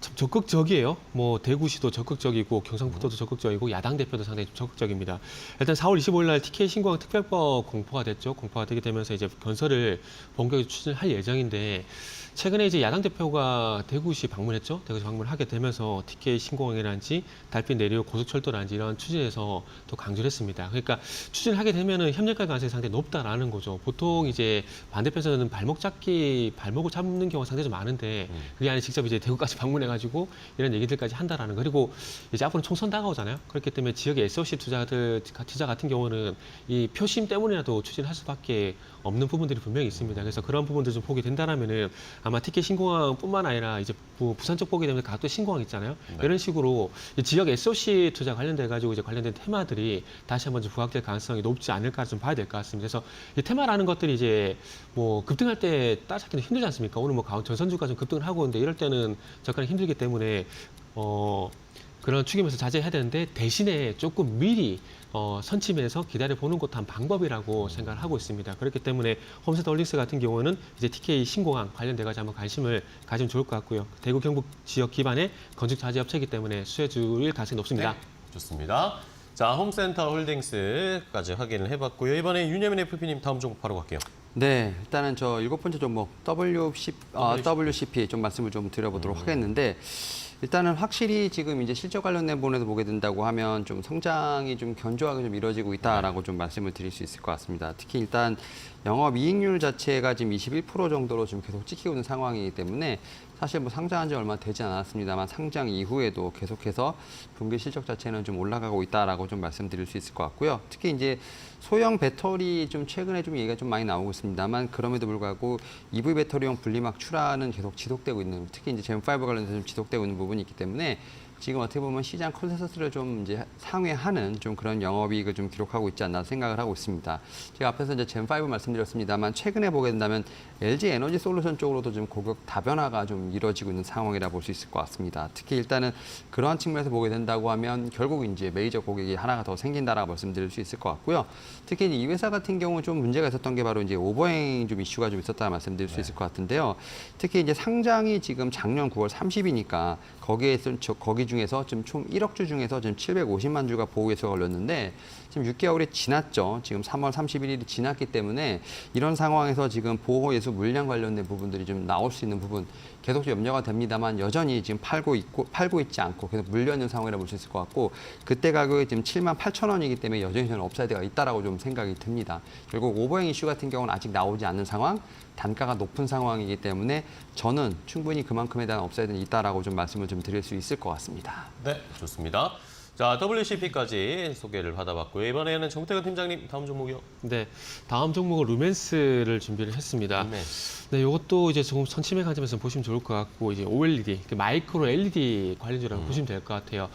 참 적극적이에요. 대구시도 적극적이고 경상북도도 적극적이고 야당 대표도 상당히 적극적입니다. 일단 4월 25일 날 TK 신공항 특별법 공포가 됐죠. 공포가 되게 되면서 이제 건설을 본격적으로 추진할 예정인데 최근에 이제 야당 대표가 대구시 방문했죠. 대구시 방문을 하게 되면서 TK 신공항이라든지 달빛 내리오 고속철도라든지 이런 추진에서 또 강조를 했습니다. 그러니까 추진을 하게 되면은 협력할 가능성이 상당히 높다라는 거죠. 보통 이제 반대편에서는 발목을 잡는 경우가 상당히 좀 많은데 그게 아니라 직접 이제 대구까지 방문해가지고 이런 얘기들까지 한다라는 거. 그리고 이제 앞으로 총선 다가오잖아요. 그렇기 때문에 지역의 SOC 투자 같은 경우는 이 표심 때문이라도 추진할 수밖에 없는 부분들이 분명히 있습니다. 그래서 그런 부분들 좀 보게 된다라면은 아마 TK 신공항뿐만 아니라 이제 부산 쪽 보게 되면 각도 신공항 있잖아요. 이런 식으로 지역 SOC 투자 관련돼 가지고 이제 관련된 테마들이 다시 한번 좀 부각될 가능성이 높지 않을까 좀 봐야 될 것 같습니다. 그래서 이 테마라는 것들이 이제 급등할 때 따라잡기는 힘들지 않습니까? 오늘 전선주가 좀 급등을 하고 있는데 이럴 때는 접근이 힘들기 때문에 그런 추김에서 자제해야 되는데 대신에 조금 미리 선침해서 기다려보는 것도 한 방법이라고 생각을 하고 있습니다. 그렇기 때문에 홈센터 홀딩스 같은 경우는 이제 TK 신공항 관련돼가지고 한번 관심을 가지면 좋을 것 같고요. 대구 경북 지역 기반의 건축 자재 업체이기 때문에 수혜주일 가능성이 높습니다. 네, 좋습니다. 자, 홈센터 홀딩스까지 확인을 해봤고요. 이번에 유념인 FP님 다음 종목 바로 갈게요. 네, 일단은 저 7번째 종목 WCP 좀 말씀을 좀 드려보도록 하겠는데 일단은 확실히 지금 이제 실적 관련된 부분에서 보게 된다고 하면 좀 성장이 좀 견조하게 좀 이루어지고 있다라고 좀 말씀을 드릴 수 있을 것 같습니다. 특히 일단 영업이익률 자체가 지금 21% 정도로 지금 계속 찍히고 있는 상황이기 때문에 사실 뭐 상장한 지 얼마 되지 않았습니다만 상장 이후에도 계속해서 분기 실적 자체는 좀 올라가고 있다라고 좀 말씀드릴 수 있을 것 같고요. 특히 이제 소형 배터리 좀 최근에 좀 얘기가 좀 많이 나오고 있습니다만 그럼에도 불구하고 EV 배터리용 분리막 출하는 계속 지속되고 있는 특히 이제 젠5 관련해서 좀 지속되고 있는 부분이 있기 때문에 지금 어떻게 보면 시장 컨센서스를 좀 이제 상회하는 좀 그런 영업이익을 좀 기록하고 있지 않나 생각을 하고 있습니다. 제가 앞에서 이제 젠5 말씀드렸습니다만 최근에 보게 된다면 LG 에너지 솔루션 쪽으로도 좀 고객 다변화가 좀 이루어지고 있는 상황이라 볼 수 있을 것 같습니다. 특히 일단은 그러한 측면에서 보게 된다고 하면 결국 이제 메이저 고객이 하나가 더 생긴다라고 말씀드릴 수 있을 것 같고요. 특히 이 회사 같은 경우는 좀 문제가 있었던 게 바로 이제 오버행 좀 이슈가 좀 있었다 말씀드릴 수 있을 것 같은데요. 특히 이제 상장이 지금 작년 9월 30이니까 거기 중에서 지금 총 1억 주 중에서 지금 750만 주가 보호예수가 걸렸는데 지금 6개월이 지났죠. 지금 3월 31일이 지났기 때문에 이런 상황에서 지금 보호예수 물량 관련된 부분들이 좀 나올 수 있는 부분 계속 염려가 됩니다만 여전히 지금 팔고 있지 않고 계속 물려 있는 상황이라 볼 수 있을 것 같고 그때 가격이 지금 78,000원이기 때문에 여전히 저는 업사이드가 있다라고 좀 생각이 듭니다. 결국 오버행 이슈 같은 경우는 아직 나오지 않는 상황, 단가가 높은 상황이기 때문에 저는 충분히 그만큼에 대한 업사이드는 있다라고 좀 말씀을 좀 드릴 수 있을 것 같습니다. 네, 좋습니다. 자, WCP까지 소개를 받아봤고요. 이번에는 정태근 팀장님, 다음 종목이요. 네, 다음 종목은 루멘스를 준비를 했습니다. 네, 이것도 이제 조금 선침해 관점에서 보시면 좋을 것 같고 이제 OLED, 마이크로 LED 관련주라고 보시면 될 것 같아요.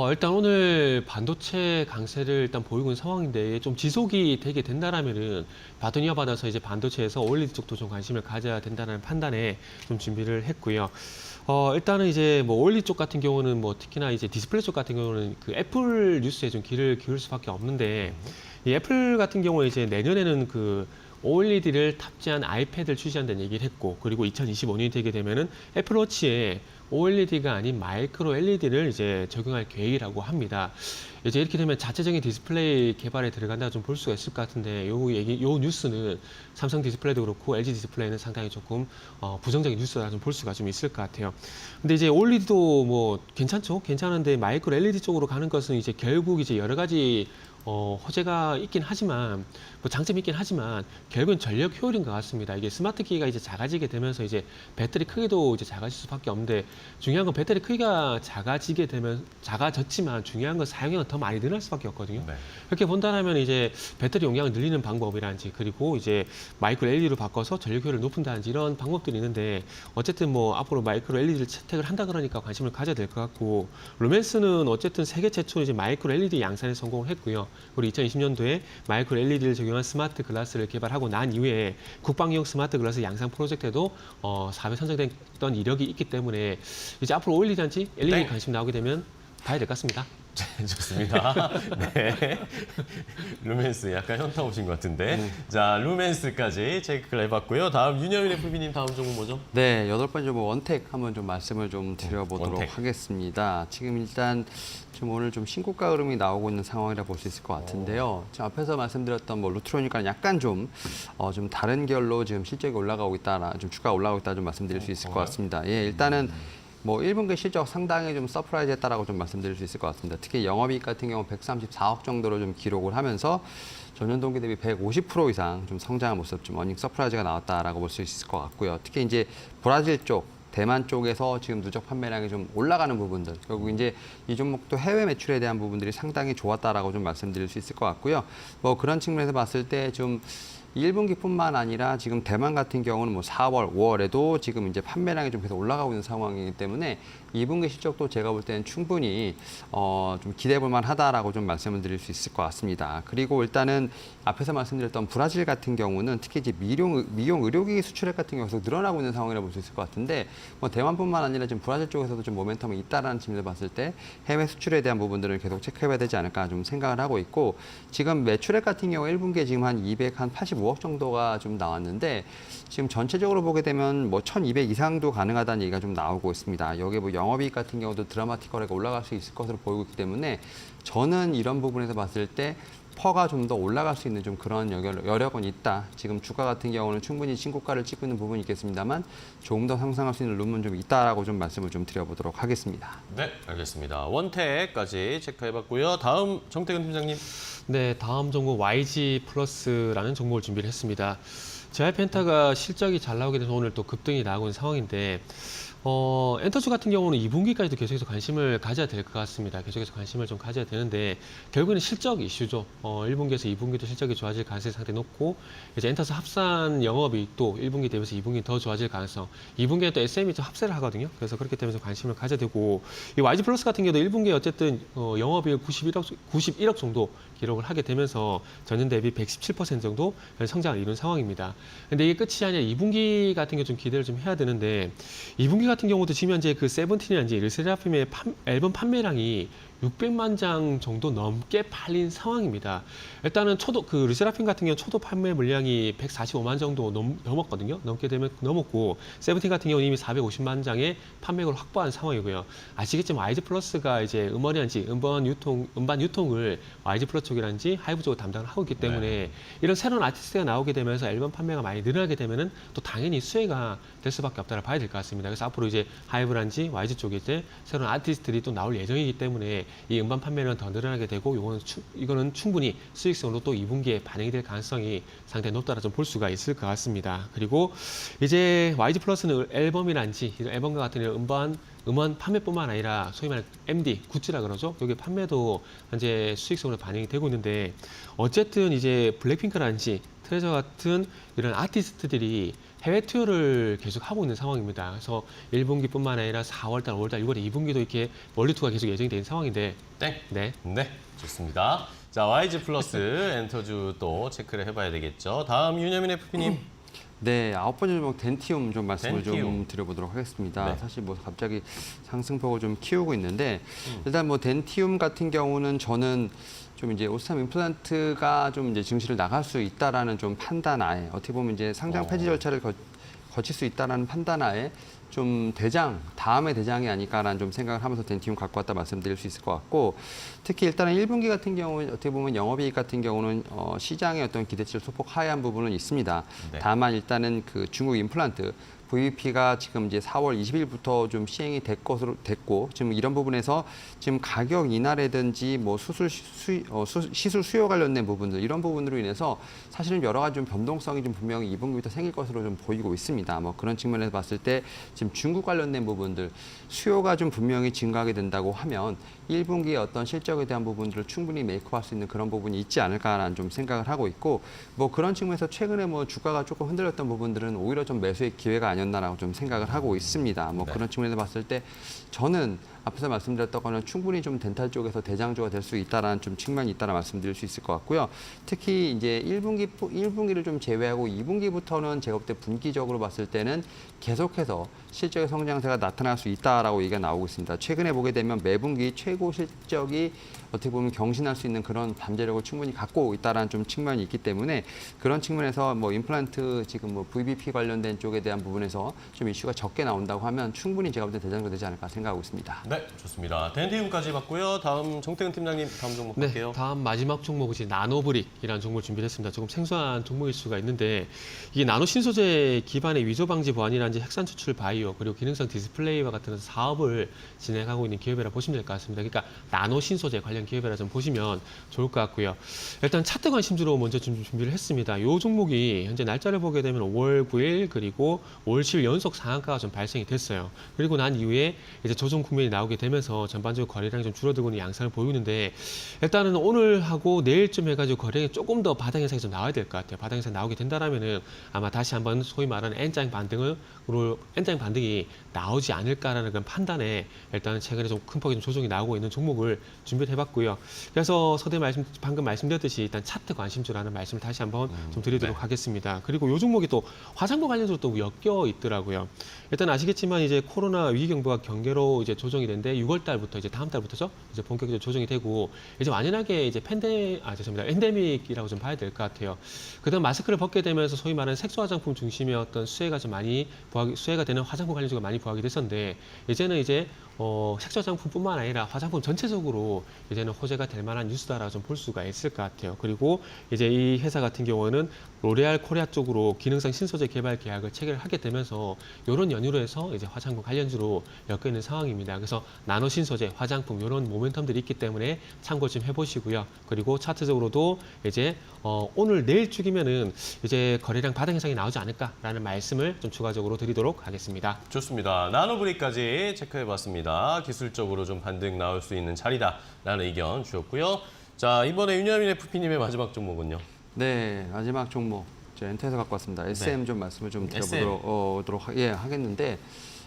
일단 오늘 반도체 강세를 일단 보이고 있는 상황인데 좀 지속이 되게 된다라면은 바톤 이어받아서 이제 반도체에서 OLED 쪽도 좀 관심을 가져야 된다는 판단에 좀 준비를 했고요. 일단은 이제 뭐 OLED 쪽 같은 경우는 뭐 특히나 이제 디스플레이 쪽 같은 경우는 그 애플 뉴스에 좀 귀를 기울일 수밖에 없는데 이 애플 같은 경우에 이제 내년에는 그 OLED를 탑재한 아이패드를 출시한다는 얘기를 했고 그리고 2025년이 되게 되면은 애플워치에 OLED가 아닌 마이크로 LED를 이제 적용할 계획이라고 합니다. 이제 이렇게 되면 자체적인 디스플레이 개발에 들어간다 좀 볼 수가 있을 것 같은데 요 뉴스는 삼성 디스플레이도 그렇고 LG 디스플레이는 상당히 조금 부정적인 뉴스라 좀 볼 수가 좀 있을 것 같아요. 근데 이제 OLED도 뭐 괜찮죠? 괜찮은데 마이크로 LED 쪽으로 가는 것은 이제 결국 이제 여러 가지 호재가 있긴 하지만, 뭐 장점이 있긴 하지만, 결국은 전력 효율인 것 같습니다. 이게 스마트 기기가 이제 작아지게 되면서 이제 배터리 크기도 이제 작아질 수밖에 없는데, 중요한 건 배터리 크기가 작아지게 되면, 작아졌지만 중요한 건 사용량은 더 많이 늘어날 수밖에 없거든요. 네. 그렇게 본다면 이제 배터리 용량을 늘리는 방법이라든지, 그리고 이제 마이크로 LED로 바꿔서 전력 효율을 높인다든지 이런 방법들이 있는데, 어쨌든 뭐 앞으로 마이크로 LED를 채택을 한다 그러니까 관심을 가져야 될 것 같고, 루멘스는 어쨌든 세계 최초로 이제 마이크로 LED 양산에 성공을 했고요. 우리 2020년도에 마이크로 LED를 적용한 스마트 글라스를 개발하고 난 이후에 국방용 스마트 글라스 양산 프로젝트에도 사업에 선정됐던 이력이 있기 때문에 이제 앞으로 OLED한지 LED 네. 관심 나오게 되면 봐야 될 것 같습니다. 좋습니다. 네. 루멘스 약간 현타 오신 것 같은데. 자, 루멘스까지 체크를 해봤고요. 다음 윤여민 FB님 다음 종목 뭐죠? 네, 8번째 뭐 원택 한번 좀 말씀을 좀 드려보도록 원택. 하겠습니다. 지금 일단 좀 오늘 좀 신고가 흐름이 나오고 있는 상황이라 볼 수 있을 것 같은데요. 지금 앞에서 말씀드렸던 뭐 루트로니까는 약간 좀 다른 결로 지금 실적이 올라가고 있다, 좀 주가가 올라가고 있다 좀 말씀드릴 수 있을 것 같습니다. 예, 일단은 뭐 1분기 실적 상당히 좀 서프라이즈했다라고 좀 말씀드릴 수 있을 것 같습니다. 특히 영업이익 같은 경우 134억 정도로 좀 기록을 하면서 전년 동기 대비 150% 이상 좀 성장한 모습, 좀 어닝 서프라이즈가 나왔다라고 볼 수 있을 것 같고요. 특히 이제 브라질 쪽, 대만 쪽에서 지금 누적 판매량이 좀 올라가는 부분들, 결국 이제 이 종목도 해외 매출에 대한 부분들이 상당히 좋았다라고 좀 말씀드릴 수 있을 것 같고요. 뭐 그런 측면에서 봤을 때 좀 1분기뿐만 아니라 지금 대만 같은 경우는 뭐 4월, 5월에도 지금 이제 판매량이 좀 계속 올라가고 있는 상황이기 때문에 2분기 실적도 제가 볼 때는 충분히 좀 기대해 볼 만하다라고 좀 말씀을 드릴 수 있을 것 같습니다. 그리고 일단은 앞에서 말씀드렸던 브라질 같은 경우는 특히 이제 미용 의료기기 수출액 같은 경우에서 늘어나고 있는 상황이라 볼 수 있을 것 같은데 뭐 대만뿐만 아니라 지금 브라질 쪽에서도 좀 모멘텀이 있다라는 측면에서 봤을 때 해외 수출에 대한 부분들을 계속 체크해봐야 되지 않을까 좀 생각을 하고 있고 지금 매출액 같은 경우 1분기에 지금 한 285억 정도가 좀 나왔는데 지금 전체적으로 보게 되면 뭐 1,200 이상도 가능하다는 얘기가 좀 나오고 있습니다. 여기에 뭐 영업이익 같은 경우도 드라마틱하게 올라갈 수 있을 것으로 보이고 있기 때문에 저는 이런 부분에서 봤을 때 퍼가 좀 더 올라갈 수 있는 좀 그런 여력은 있다. 지금 주가 같은 경우는 충분히 신고가를 찍고 있는 부분이 있겠습니다만 조금 더 상승할 수 있는 룸은 좀 있다라고 좀 말씀을 좀 드려보도록 하겠습니다. 네, 알겠습니다. 원택까지 체크해봤고요. 다음 정태근 팀장님. 네, 다음 종목 YG 플러스라는 종목을 준비를 했습니다. 제알펜타가 실적이 잘 나오게 돼서 오늘 또 급등이 나오고 있는 상황인데 엔터주 같은 경우는 2분기까지도 계속해서 관심을 가져야 될 것 같습니다. 계속해서 관심을 좀 가져야 되는데 결국에는 실적 이슈죠. 1분기에서 2분기도 실적이 좋아질 가능성이 상당히 높고 이제 엔터스 합산 영업이익도 1분기 대비해서 2분기 더 좋아질 가능성. 2분기에 또 SM이 좀 합세를 하거든요. 그래서 그렇기 때문에 관심을 가져야 되고 이 YG 플러스 같은 경우도 1분기에 어쨌든 영업이익 91억 정도 기록을 하게 되면서 전년 대비 117% 정도 성장을 이룬 상황입니다. 근데 이게 끝이 아니라 2분기 같은 게 좀 기대를 좀 해야 되는데 2분기 같은 경우도 지금 현재 그 세븐틴이라든지 르세라핌의 앨범 판매량이 600만 장 정도 넘게 팔린 상황입니다. 일단은 그 르세라핌 같은 경우는 초도 판매 물량이 145만 정도 넘었거든요. 넘었고 세븐틴 같은 경우는 이미 450만 장의 판매額을 확보한 상황이고요. 아시겠지만 YG 플러스가 이제 음원이란지 음반 유통을 YG 플러스 쪽이란지 하이브 쪽으로 담당을 하고 있기 때문에 이런 새로운 아티스트가 나오게 되면서 앨범 판매가 많이 늘어나게 되면은 또 당연히 수혜가 될 수밖에 없다를 봐야 될 것 같습니다. 그래서 앞으로 이제 하이브란지 YG 쪽에 이제 새로운 아티스트들이 또 나올 예정이기 때문에 이 음반 판매는 더 늘어나게 되고 이거는 충분히 수익성으로 또 2분기에 반영이 될 가능성이 상당히 높다라 좀 볼 수가 있을 것 같습니다. 그리고 이제 YG 플러스는 앨범이란지 이런 앨범과 같은 이런 음원 판매뿐만 아니라 소위 말하는 MD, 굿즈라 그러죠. 여기 판매도 현재 수익성으로 반영이 되고 있는데 어쨌든 이제 블랙핑크라든지 트레저 같은 이런 아티스트들이 해외 투어를 계속 하고 있는 상황입니다. 그래서 1분기뿐만 아니라 4월달, 5월달, 6월에 2분기도 이렇게 월드 투어가 계속 예정이 된 상황인데 네, 좋습니다. 자, YG 플러스 엔터주 또 체크를 해봐야 되겠죠. 다음 윤여민 FP님. 네, 9번째 종목 덴티움 좀 말씀을 덴티움. 좀 드려보도록 하겠습니다. 네. 사실 뭐 갑자기 상승폭을 좀 키우고 있는데 일단 뭐 덴티움 같은 경우는 저는 좀 이제 오스탐 임플란트가 좀 이제 증시를 나갈 수 있다라는 좀 판단하에 어떻게 보면 이제 상장 폐지 절차를 거칠 수 있다라는 판단하에 좀 다음의 대장이 아닐까라는 좀 생각을 하면서 덴티움 갖고 왔다 말씀드릴 수 있을 것 같고 특히 일단은 1분기 같은 경우는 어떻게 보면 영업이익 같은 경우는 시장의 어떤 기대치를 소폭 하회한 부분은 있습니다. 네. 다만 일단은 그 중국 임플란트 VBP가 지금 이제 4월 20일부터 좀 시행이 됐고 지금 이런 부분에서 지금 가격 인하라든지 뭐 시술 수요 관련된 부분들 이런 부분으로 인해서 사실은 여러 가지 좀 변동성이 좀 분명히 2분기부터 생길 것으로 좀 보이고 있습니다. 뭐 그런 측면에서 봤을 때 지금 중국 관련된 부분들 수요가 좀 분명히 증가하게 된다고 하면 1분기의 어떤 실적에 대한 부분들을 충분히 메이크업할 수 있는 그런 부분이 있지 않을까라는 좀 생각을 하고 있고 뭐 그런 측면에서 최근에 뭐 주가가 조금 흔들렸던 부분들은 오히려 좀 매수의 기회가 아니었나라고 좀 생각을 하고 있습니다. 뭐 그런 측면에서 봤을 때 저는 앞에서 말씀드렸던 거는 충분히 좀 덴탈 쪽에서 대장주가 될 수 있다라는 좀 측면이 있다라 말씀드릴 수 있을 것 같고요. 특히 이제 1분기를 좀 제외하고 2분기부터는 제가 볼 때 분기적으로 봤을 때는 계속해서 실적의 성장세가 나타날 수 있다라고 얘기가 나오고 있습니다. 최근에 보게 되면 매분기 최고 실적이 어떻게 보면 경신할 수 있는 그런 잠재력을 충분히 갖고 있다라는 좀 측면이 있기 때문에 그런 측면에서 뭐 임플란트 지금 뭐 VBP 관련된 쪽에 대한 부분에서 좀 이슈가 적게 나온다고 하면 충분히 제가 볼 때 대장주가 되지 않을까 생각하고 있습니다. 네, 좋습니다. 덴티움까지 봤고요. 다음 정태근 팀장님 다음 종목 네, 볼게요. 다음 마지막 종목이 나노브릭이라는 종목을 준비를 했습니다. 조금 생소한 종목일 수가 있는데 이게 나노 신소재 기반의 위조 방지 보안이라든지 핵산 추출 바이오 그리고 기능성 디스플레이와 같은 사업을 진행하고 있는 기업이라 보시면 될 것 같습니다. 그러니까 나노 신소재 관련 기업이라 좀 보시면 좋을 것 같고요. 일단 차트 관심주로 먼저 좀 준비를 했습니다. 이 종목이 현재 날짜를 보게 되면 5월 9일 그리고 5월 10일 연속 상한가가 좀 발생이 됐어요. 그리고 난 이후에 이제 조정 국면이 나오게 되면서 전반적으로 거래량이 좀 줄어들고 있는 양상을 보이는데 일단은 오늘하고 내일쯤 해가지고 거래량이 조금 더 바닥 현상이 좀 나와야 될 것 같아요. 바닥 현상 나오게 된다라면은 아마 다시 한번 소위 말하는 N장 반등이 나오지 않을까라는 그런 판단에 일단은 최근에 좀 큰 폭의 좀 조정이 나오고 있는 종목을 준비를 해봤고요. 그래서 방금 말씀드렸듯이 일단 차트 관심주라는 말씀을 다시 한번 좀 드리도록 하겠습니다. 그리고 이 종목이 또 화장품 관련주로 또 엮여 있더라고요. 일단 아시겠지만 이제 코로나 위기 경보가 경계로 이제 조정이 된데 6월 달부터 이제 다음 달부터죠. 이제 본격적으로 조정이 되고 이제 완연하게 이제 엔데믹이라고 좀 봐야 될 것 같아요. 그다음 마스크를 벗게 되면서 소위 말하는 색소 화장품 중심의 어떤 수혜가 좀 많이 수혜가 되는 화장품 관련주가 많이 부각이 됐었는데 이제는 이제 색조 화장품뿐만 아니라 화장품 전체적으로 이제는 호재가 될 만한 뉴스다라고 좀 볼 수가 있을 것 같아요. 그리고 이제 이 회사 같은 경우는 로레알 코리아 쪽으로 기능성 신소재 개발 계약을 체결하게 되면서 이런 연유로 해서 이제 화장품 관련주로 엮여 있는 상황입니다. 그래서 나노 신소재, 화장품 이런 모멘텀들이 있기 때문에 참고 좀 해보시고요. 그리고 차트적으로도 이제 오늘 내일 쪽이면은 이제 거래량 바닥 현상이 나오지 않을까라는 말씀을 좀 추가적으로 드리도록 하겠습니다. 좋습니다. 나노브릭까지 체크해봤습니다. 기술적으로 좀 반등 나올 수 있는 자리다라는 의견 주셨고요. 자, 이번에 윤여민 FP님의 마지막 종목은요? 네, 마지막 종목 저 엔터에서 갖고 왔습니다. SM 좀 말씀을 좀 드려보도록 하겠는데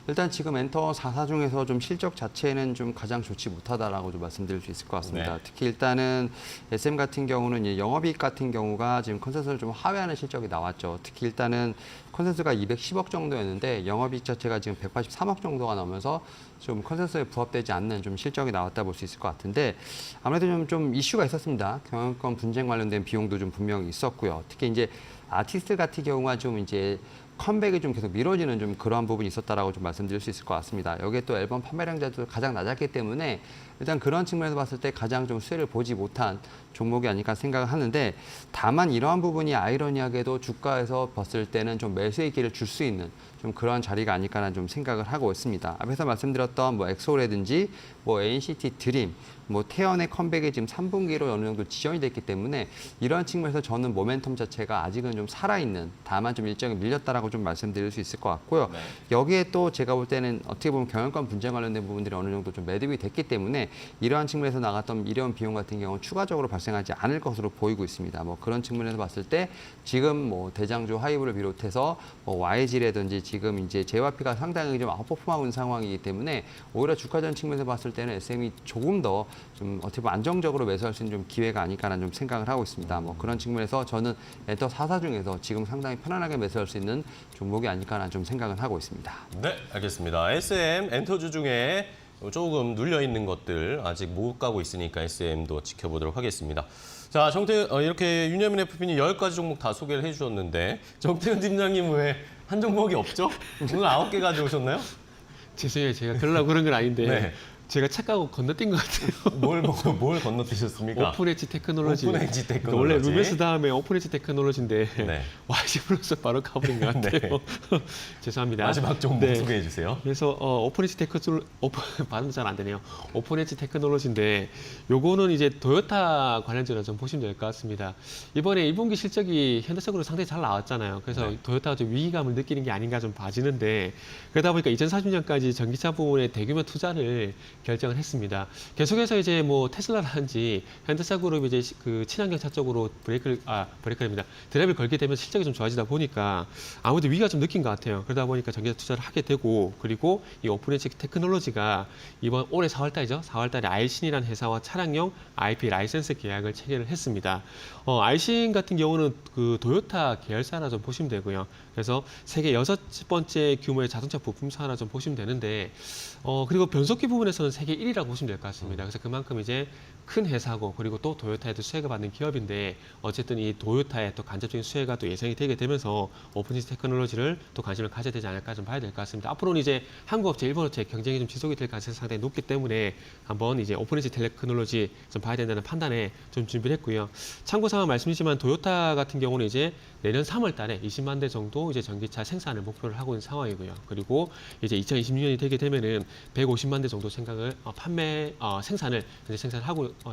일단 지금 엔터 4사 중에서 좀 실적 자체는 좀 가장 좋지 못하다라고 좀 말씀드릴 수 있을 것 같습니다. 네. 특히 일단은 SM 같은 경우는 이제 영업이익 같은 경우가 지금 컨센서스를 좀 하회하는 실적이 나왔죠. 특히 일단은 컨센서스가 210억 정도였는데 영업이익 자체가 지금 183억 정도가 나오면서 좀 컨센서스에 부합되지 않는 좀 실적이 나왔다 볼 수 있을 것 같은데 아무래도 좀 이슈가 있었습니다. 경영권 분쟁 관련된 비용도 좀 분명히 있었고요. 특히 이제 아티스트 같은 경우가 좀 이제 컴백이 좀 계속 미뤄지는 좀 그러한 부분이 있었다라고 좀 말씀드릴 수 있을 것 같습니다. 여기에 또 앨범 판매량자도 가장 낮았기 때문에 일단 그런 측면에서 봤을 때 가장 좀 수혜를 보지 못한 종목이 아닐까 생각을 하는데 다만 이러한 부분이 아이러니하게도 주가에서 봤을 때는 좀 매수의 기회를 줄 수 있는 좀 그러한 자리가 아닐까라는 좀 생각을 하고 있습니다. 앞에서 말씀드렸던 뭐 엑소라든지 뭐 NCT 드림, 뭐 태연의 컴백이 지금 3분기로 어느 정도 지연이 됐기 때문에 이러한 측면에서 저는 모멘텀 자체가 아직은 좀 살아있는 다만 좀 일정이 밀렸다라고 좀 말씀드릴 수 있을 것 같고요. 네. 여기에 또 제가 볼 때는 어떻게 보면 경영권 분쟁 관련된 부분들이 어느 정도 좀 매듭이 됐기 때문에 이러한 측면에서 나갔던 이런 비용 같은 경우는 추가적으로 발생하지 않을 것으로 보이고 있습니다. 뭐 그런 측면에서 봤을 때 지금 뭐 대장주 하이브를 비롯해서 뭐 YG라든지 지금 이제 JYP가 상당히 좀 아웃퍼폼하고 있는 상황이기 때문에 오히려 주가전 측면에서 봤을 때는 SM이 조금 더 좀 어떻게 보면 안정적으로 매수할 수 있는 좀 기회가 아닐까라는 좀 생각을 하고 있습니다. 뭐 그런 측면에서 저는 엔터 4사 중에서 지금 상당히 편안하게 매수할 수 있는 종목이 아닐까라는 좀 생각을 하고 있습니다. 네, 알겠습니다. SM 엔터주 중에 조금 눌려 있는 것들 아직 못 가고 있으니까 SM도 지켜보도록 하겠습니다. 자, 이렇게 윤여민 FP님 10가지 종목 다 소개를 해주셨는데 정태근 팀장님 왜 한 종목이 없죠? 오늘 9개 가져오셨나요? 죄송해요. 제가 그러려고 그런 건 아닌데 네. 제가 착각하고 건너뛴 것 같아요. 뭘 건너뛰셨습니까? 오픈 엣지 테크놀로지. 오픈 엣지 테크놀로지. 그러니까 원래 루메스 다음에 오픈 엣지 테크놀로지인데 네. YG 플러스 바로 가버린 것 같아요. 죄송합니다. 마지막 종목 네. 소개해 주세요. 그래서 오픈 엣지 발음 잘 안 되네요. 오픈 엣지 테크놀로지인데 요거는 이제 도요타 관련주로 좀 보시면 될 것 같습니다. 이번에 1분기 실적이 현대적으로 상당히 잘 나왔잖아요. 그래서 네. 도요타가 좀 위기감을 느끼는 게 아닌가 좀 봐지는데 그러다 보니까 2040년까지 전기차 부분에 대규모 투자를 결정을 했습니다. 계속해서 이제 뭐 테슬라라든지 현대차그룹이 이제 그 친환경차 쪽으로 브레이크입니다. 드라이브를 걸게 되면 실적이 좀 좋아지다 보니까 아무래도 위기가 좀 느낀 것 같아요. 그러다 보니까 전기차 투자를 하게 되고 그리고 이 오픈엣지 테크놀로지가 이번 올해 4월달이죠. 4월달에 알신이라는 회사와 차량용 IP 라이센스 계약을 체결을 했습니다. 알신 같은 경우는 그 도요타 계열사라 좀 보시면 되고요. 그래서 세계 6번째 규모의 자동차 부품사라 좀 보시면 되는데 그리고 변속기 부분에서는 세계 1위라고 보시면 될 것 같습니다. 그래서 그만큼 이제 큰 회사고 그리고 또 도요타에도 수혜가 받는 기업인데 어쨌든 이 도요타의 또 간접적인 수혜가 또 예상이 되게 되면서 오픈엣지 테크놀로지를 또 관심을 가져야 되지 않을까 좀 봐야 될 것 같습니다. 앞으로는 이제 한국 업체, 일본 업체 경쟁이 좀 지속이 될 가능성이 상당히 높기 때문에 한번 이제 오픈엣지 테크놀로지 좀 봐야 된다는 판단에 좀 준비를 했고요. 참고사항 말씀이지만 도요타 같은 경우는 이제 내년 3월 달에 20만 대 정도 이제 전기차 생산을 목표를 하고 있는 상황이고요. 그리고 이제 2026년이 되게 되면은 150만 대 정도 생산을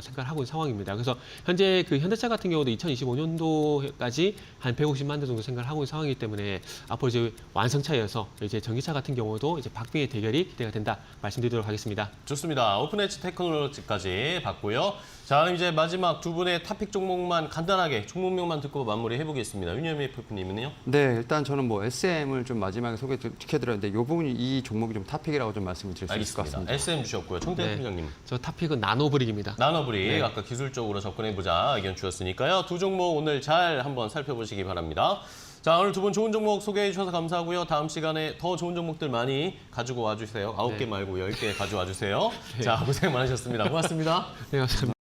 생각을 하고 있는 상황입니다. 그래서 현재 그 현대차 같은 경우도 2025년도까지 한 150만 대 정도 생각을 하고 있는 상황이기 때문에 앞으로 이제 완성차여서 이제 전기차 같은 경우도 이제 박빙의 대결이 기대가 된다 말씀드리도록 하겠습니다. 좋습니다. 오픈엣지 테크놀로지까지 봤고요. 자, 그럼 이제 마지막 두 분의 탑픽 종목만 간단하게 종목명만 듣고 마무리 해보겠습니다. 윤여민 FP님은요? 네, 일단 저는 뭐 SM을 좀 마지막에 소개시켜드렸는데 이 부분이 이 종목이 좀 탑픽이라고 좀 말씀을 드릴 수 있을 것 알겠습니다. 같습니다. SM 주셨고요. 청태현 네. 팀장님. 저 탑픽은 나노브릭입니다. 나노브릭 네. 아까 기술적으로 접근해보자 의견 주셨으니까요. 두 종목 오늘 잘 한번 살펴보시기 바랍니다. 자, 오늘 두 분 좋은 종목 소개해 주셔서 감사하고요. 다음 시간에 더 좋은 종목들 많이 가지고 와주세요. 9개 네. 말고 10개 가져와 주세요. 네. 자, 고생 많으셨습니다. 고맙습니다. 네, 감사합니다.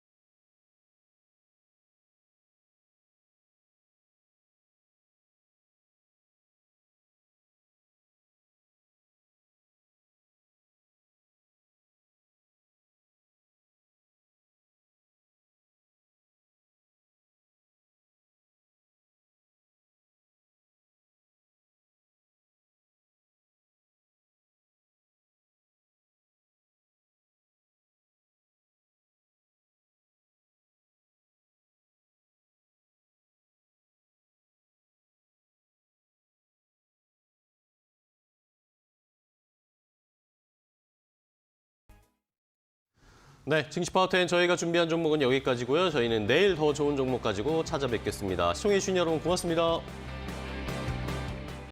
네, 증시파워텐 저희가 준비한 종목은 여기까지고요. 저희는 내일 더 좋은 종목 가지고 찾아뵙겠습니다. 시청해주신 여러분 고맙습니다.